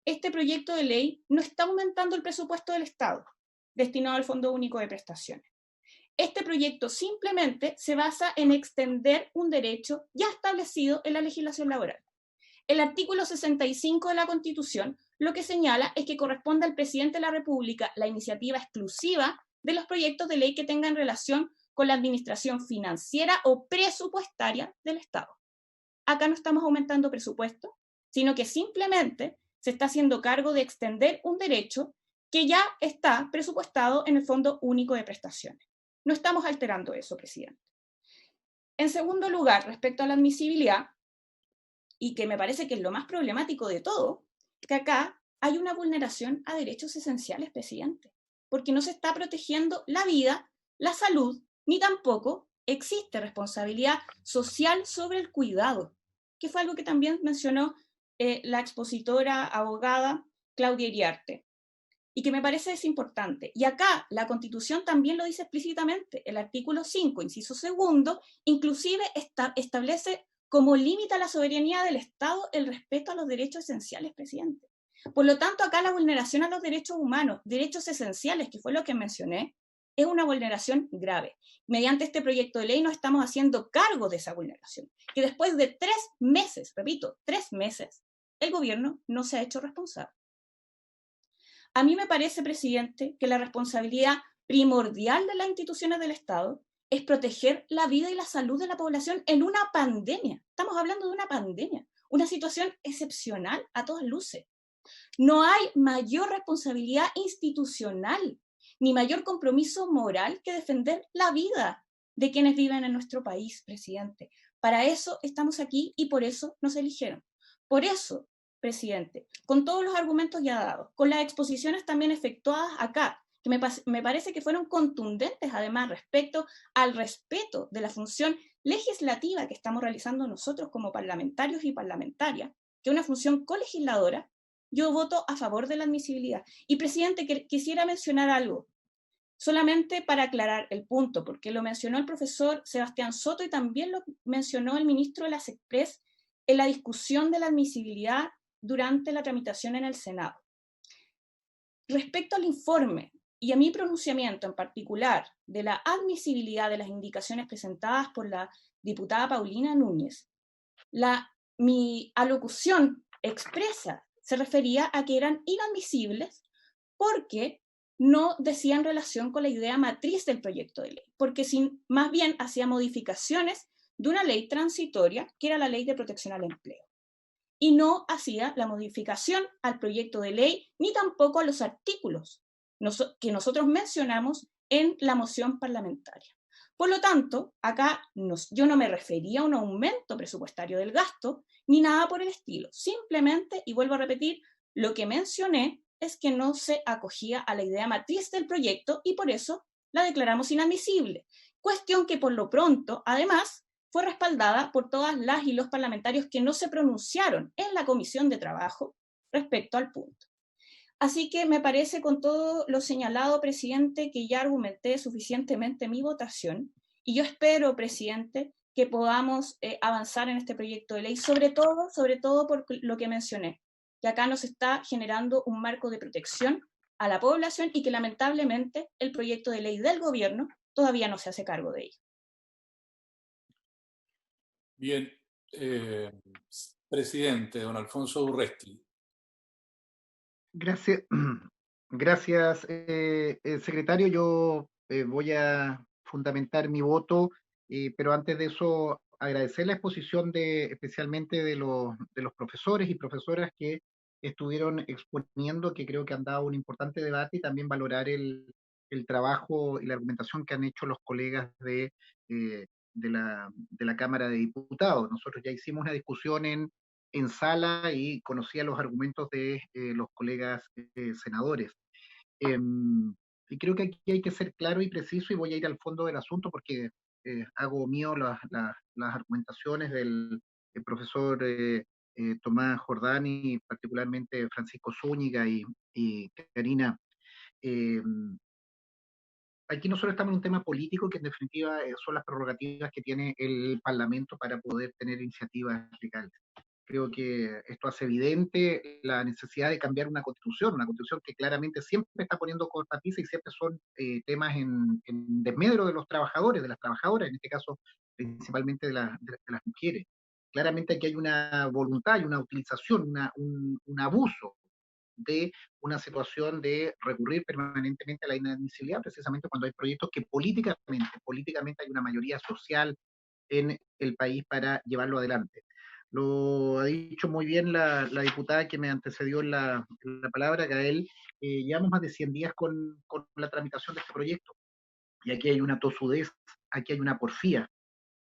este proyecto de ley no está aumentando el presupuesto del Estado destinado al Fondo Único de Prestaciones. Este proyecto simplemente se basa en extender un derecho ya establecido en la legislación laboral. El artículo 65 de la Constitución lo que señala es que corresponde al presidente de la República la iniciativa exclusiva de los proyectos de ley que tengan relación con la administración financiera o presupuestaria del Estado. Acá no estamos aumentando presupuesto, sino que simplemente se está haciendo cargo de extender un derecho que ya está presupuestado en el Fondo Único de Prestaciones. No estamos alterando eso, presidente. En segundo lugar, respecto a la admisibilidad, y que me parece que es lo más problemático de todo, que acá hay una vulneración a derechos esenciales, presidente, porque no se está protegiendo la vida, la salud, ni tampoco existe responsabilidad social sobre el cuidado, que fue algo que también mencionó la expositora abogada Claudia Iriarte, y que me parece es importante. Y acá la Constitución también lo dice explícitamente, el artículo 5, inciso segundo, inclusive establece como límite a la soberanía del Estado el respeto a los derechos esenciales, presidente. Por lo tanto, acá la vulneración a los derechos humanos, derechos esenciales, que fue lo que mencioné, es una vulneración grave. Mediante este proyecto de ley nos estamos haciendo cargo de esa vulneración, que después de 3 meses, repito, 3 meses, el gobierno no se ha hecho responsable. A mí me parece, presidente, que la responsabilidad primordial de las instituciones del Estado es proteger la vida y la salud de la población en una pandemia. Estamos hablando de una pandemia, una situación excepcional a todas luces. No hay mayor responsabilidad institucional ni mayor compromiso moral que defender la vida de quienes viven en nuestro país, presidente. Para eso estamos aquí y por eso nos eligieron. Por eso, presidente, con todos los argumentos ya dados, con las exposiciones también efectuadas acá, que me parece que fueron contundentes además respecto al respeto de la función legislativa que estamos realizando nosotros como parlamentarios y parlamentarias, que es una función colegisladora, yo voto a favor de la admisibilidad. Y, presidente, quisiera mencionar algo, solamente para aclarar el punto, porque lo mencionó el profesor Sebastián Soto y también lo mencionó el ministro de la SECPRES en la discusión de la admisibilidad durante la tramitación en el Senado. Respecto al informe y a mi pronunciamiento en particular de la admisibilidad de las indicaciones presentadas por la diputada Paulina Núñez, mi alocución expresa se refería a que eran inadmisibles porque no decían relación con la idea matriz del proyecto de ley, porque más bien hacía modificaciones de una ley transitoria, que era la Ley de Protección al Empleo, y no hacía la modificación al proyecto de ley, ni tampoco a los artículos que nosotros mencionamos en la moción parlamentaria. Por lo tanto, acá yo no me refería a un aumento presupuestario del gasto, ni nada por el estilo. Simplemente, y vuelvo a repetir, lo que mencioné es que no se acogía a la idea matriz del proyecto y por eso la declaramos inadmisible. Cuestión que por lo pronto, además, fue respaldada por todas las y los parlamentarios que no se pronunciaron en la Comisión de Trabajo respecto al punto. Así que me parece, con todo lo señalado, presidente, que ya argumenté suficientemente mi votación y yo espero, presidente, que podamos avanzar en este proyecto de ley, sobre todo por lo que mencioné, que acá nos está generando un marco de protección a la población y que lamentablemente el proyecto de ley del gobierno todavía no se hace cargo de ello. Bien, presidente, don Alfonso Urresti. Gracias, gracias secretario. Yo voy a fundamentar mi voto, pero antes de eso agradecer la exposición especialmente de los profesores y profesoras que estuvieron exponiendo, que creo que han dado un importante debate, y también valorar el trabajo y la argumentación que han hecho los colegas de la Cámara de Diputados. Nosotros ya hicimos una discusión en sala y conocía los argumentos de los colegas senadores. Y creo que aquí hay que ser claro y preciso, y voy a ir al fondo del asunto porque hago mío las argumentaciones del profesor Tomás Jordán y particularmente Francisco Zúñiga y Karina. Aquí nosotros estamos en un tema político que en definitiva son las prerrogativas que tiene el Parlamento para poder tener iniciativas legales. Creo que esto hace evidente la necesidad de cambiar una constitución que claramente siempre está poniendo cortapisa y siempre son temas en desmedro de los trabajadores, de las trabajadoras, en este caso principalmente de las mujeres. Claramente aquí hay una voluntad y una utilización, un abuso de una situación de recurrir permanentemente a la inadmisibilidad, precisamente cuando hay proyectos que políticamente hay una mayoría social en el país para llevarlo adelante. Lo ha dicho muy bien la diputada que me antecedió en la palabra, Gael. Llevamos más de 100 días con la tramitación de este proyecto, y aquí hay una tosudez, aquí hay una porfía,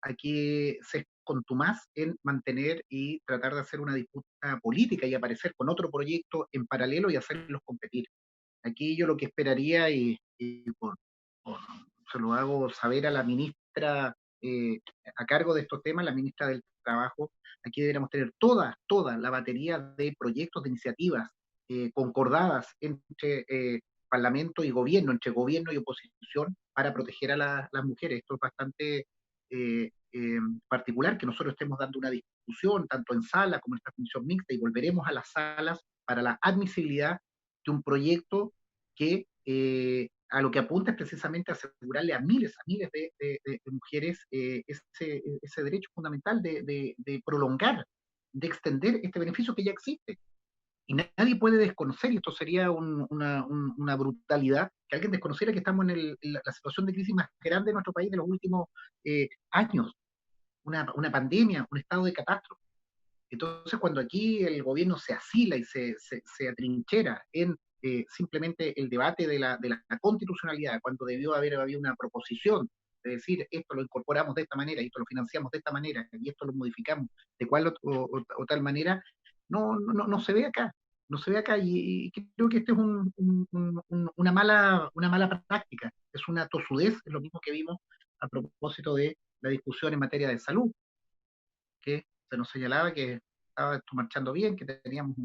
aquí se es contumaz en mantener y tratar de hacer una disputa política y aparecer con otro proyecto en paralelo y hacerlos competir. Aquí yo lo que esperaría, y se lo hago saber a la ministra a cargo de estos temas, la ministra del Trabajo, aquí deberíamos tener toda la batería de proyectos, de iniciativas concordadas entre Parlamento y Gobierno, entre Gobierno y oposición, para proteger a las mujeres. Esto es bastante particular que nosotros estemos dando una discusión, tanto en sala como en esta comisión mixta, y volveremos a las salas para la admisibilidad de un proyecto que a lo que apunta es precisamente a asegurarle a miles de mujeres ese derecho fundamental de prolongar, de extender este beneficio que ya existe. Y nadie puede desconocer, y esto sería una brutalidad, que alguien desconociera que estamos en la situación de crisis más grande de nuestro país de los últimos años, una pandemia, un estado de catástrofe. Entonces, cuando aquí el gobierno se asila y se atrinchera en simplemente el debate de la constitucionalidad, cuando debió haber habido una proposición de decir esto lo incorporamos de esta manera, y esto lo financiamos de esta manera, y esto lo modificamos de cual o tal manera, no se ve acá. No se ve acá, y creo que esto es una mala práctica, es una tosudez, es lo mismo que vimos a propósito de la discusión en materia de salud, que se nos señalaba que estaba esto marchando bien, que teníamos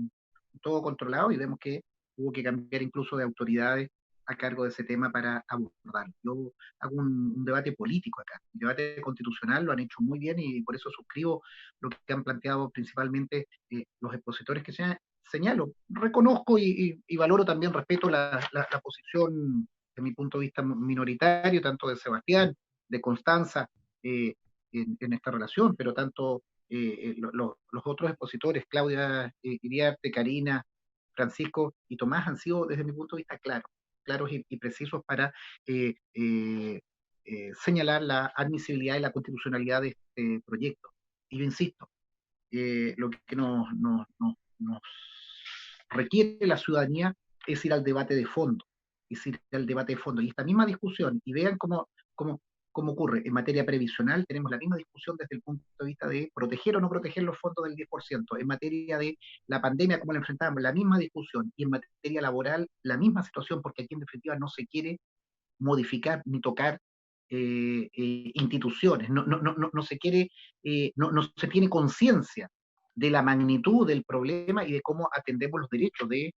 todo controlado, y vemos que hubo que cambiar incluso de autoridades a cargo de ese tema para abordarlo. Yo hago un debate político acá, el debate constitucional lo han hecho muy bien, y por eso suscribo lo que han planteado principalmente los expositores que señalo. Reconozco y valoro también, respeto la posición, de mi punto de vista minoritario, tanto de Sebastián, de Constanza, en esta relación, pero tanto los otros expositores, Claudia Iriarte, Karina, Francisco y Tomás, han sido, desde mi punto de vista, claros y precisos para señalar la admisibilidad y la constitucionalidad de este proyecto. Y yo insisto, lo que nos requiere la ciudadanía es ir al debate de fondo, y esta misma discusión, y vean cómo ocurre en materia previsional. Tenemos la misma discusión desde el punto de vista de proteger o no proteger los fondos del 10%, en materia de la pandemia, cómo la enfrentamos, la misma discusión, y en materia laboral, la misma situación, porque aquí en definitiva no se quiere modificar ni tocar instituciones, no se quiere, no se tiene conciencia de la magnitud del problema y de cómo atendemos los derechos de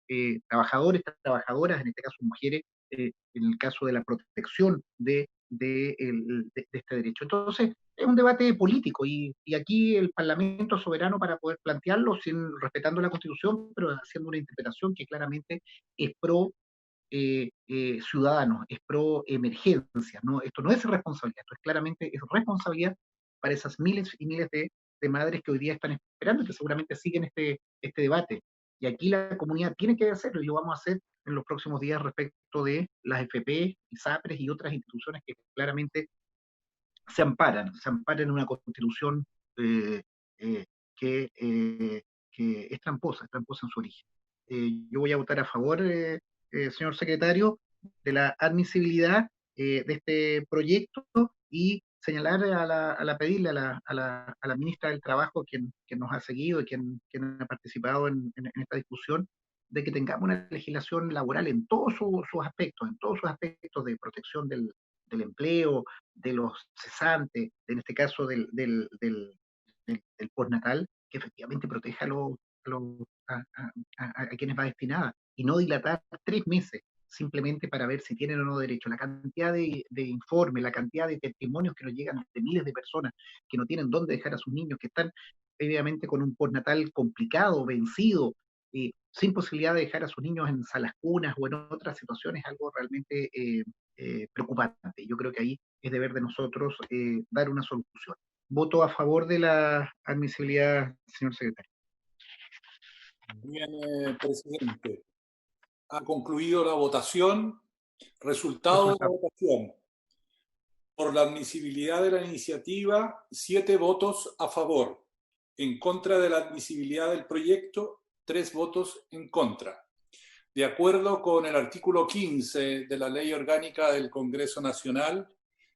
trabajadores, trabajadoras, en este caso mujeres, en el caso de la protección de este derecho. Entonces, es un debate político, y aquí el Parlamento es soberano para poder plantearlo, respetando la Constitución, pero haciendo una interpretación que claramente es pro ciudadanos, es pro emergencia, ¿no? Esto no es responsabilidad, esto es claramente es responsabilidad para esas miles y miles de madres que hoy día están esperando y que seguramente siguen este debate. Y aquí la comunidad tiene que hacerlo, y lo vamos a hacer en los próximos días respecto de las FP, ISAPRES y otras instituciones que claramente se amparan en una constitución que es tramposa en su origen. yo voy a votar a favor, señor secretario, de la admisibilidad de este proyecto y señalar pedirle a la ministra del Trabajo, quien nos ha seguido y quien ha participado en esta discusión, de que tengamos una legislación laboral en todos sus aspectos de protección del empleo, de los cesantes, en este caso del postnatal, que efectivamente proteja a quienes va destinada, y no dilatar 3 meses simplemente para ver si tienen o no derecho. La cantidad de informes, la cantidad de testimonios que nos llegan de miles de personas que no tienen dónde dejar a sus niños, que están obviamente con un postnatal complicado, vencido, sin posibilidad de dejar a sus niños en salas cunas o en otras situaciones, algo realmente preocupante. Yo creo que ahí es deber de nosotros dar una solución. Voto a favor de la admisibilidad, señor secretario. Bien, presidente. Ha concluido la votación. Resultado de la votación. Por la admisibilidad de la iniciativa, 7 votos a favor. En contra de la admisibilidad del proyecto, 3 votos en contra. De acuerdo con el artículo 15 de la Ley Orgánica del Congreso Nacional,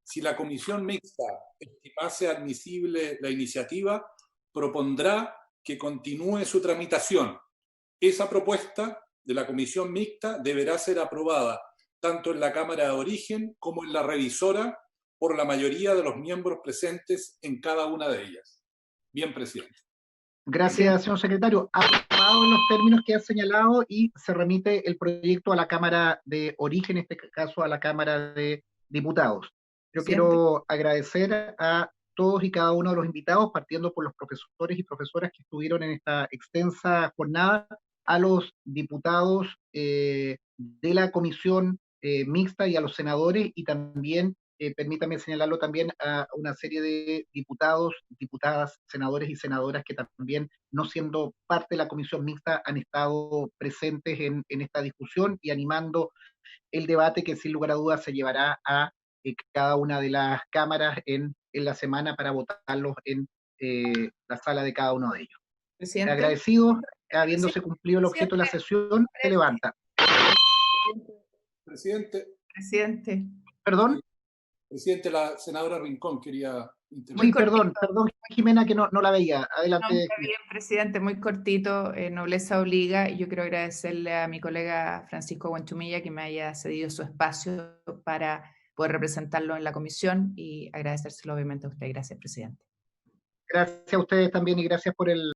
si la Comisión Mixta estimase admisible la iniciativa, propondrá que continúe su tramitación. Esa propuesta de la Comisión Mixta deberá ser aprobada tanto en la Cámara de Origen como en la revisora por la mayoría de los miembros presentes en cada una de ellas. Bien, presidente. Gracias, señor secretario. Aprobado en los términos que ha señalado y se remite el proyecto a la Cámara de Origen, en este caso a la Cámara de Diputados. Yo quiero agradecer a todos y cada uno de los invitados, partiendo por los profesores y profesoras que estuvieron en esta extensa jornada, a los diputados de la Comisión Mixta y a los senadores, y también permítame señalarlo también a una serie de diputados, diputadas, senadores y senadoras que también, no siendo parte de la Comisión Mixta, han estado presentes en esta discusión y animando el debate que sin lugar a dudas se llevará a cada una de las cámaras en la semana para votarlos en la sala de cada uno de ellos. Presidente. Agradecido, habiéndose cumplido el objeto de la sesión, se levanta. Presidente. ¿Perdón? Presidente, la senadora Rincón quería intervenir. Sí, perdón, Jimena, que no la veía. Adelante. No, está bien, presidente, muy cortito, nobleza obliga, y yo quiero agradecerle a mi colega Francisco Guanchumilla que me haya cedido su espacio para poder representarlo en la comisión, y agradecérselo obviamente a usted. Gracias, presidente. Gracias a ustedes también y gracias por el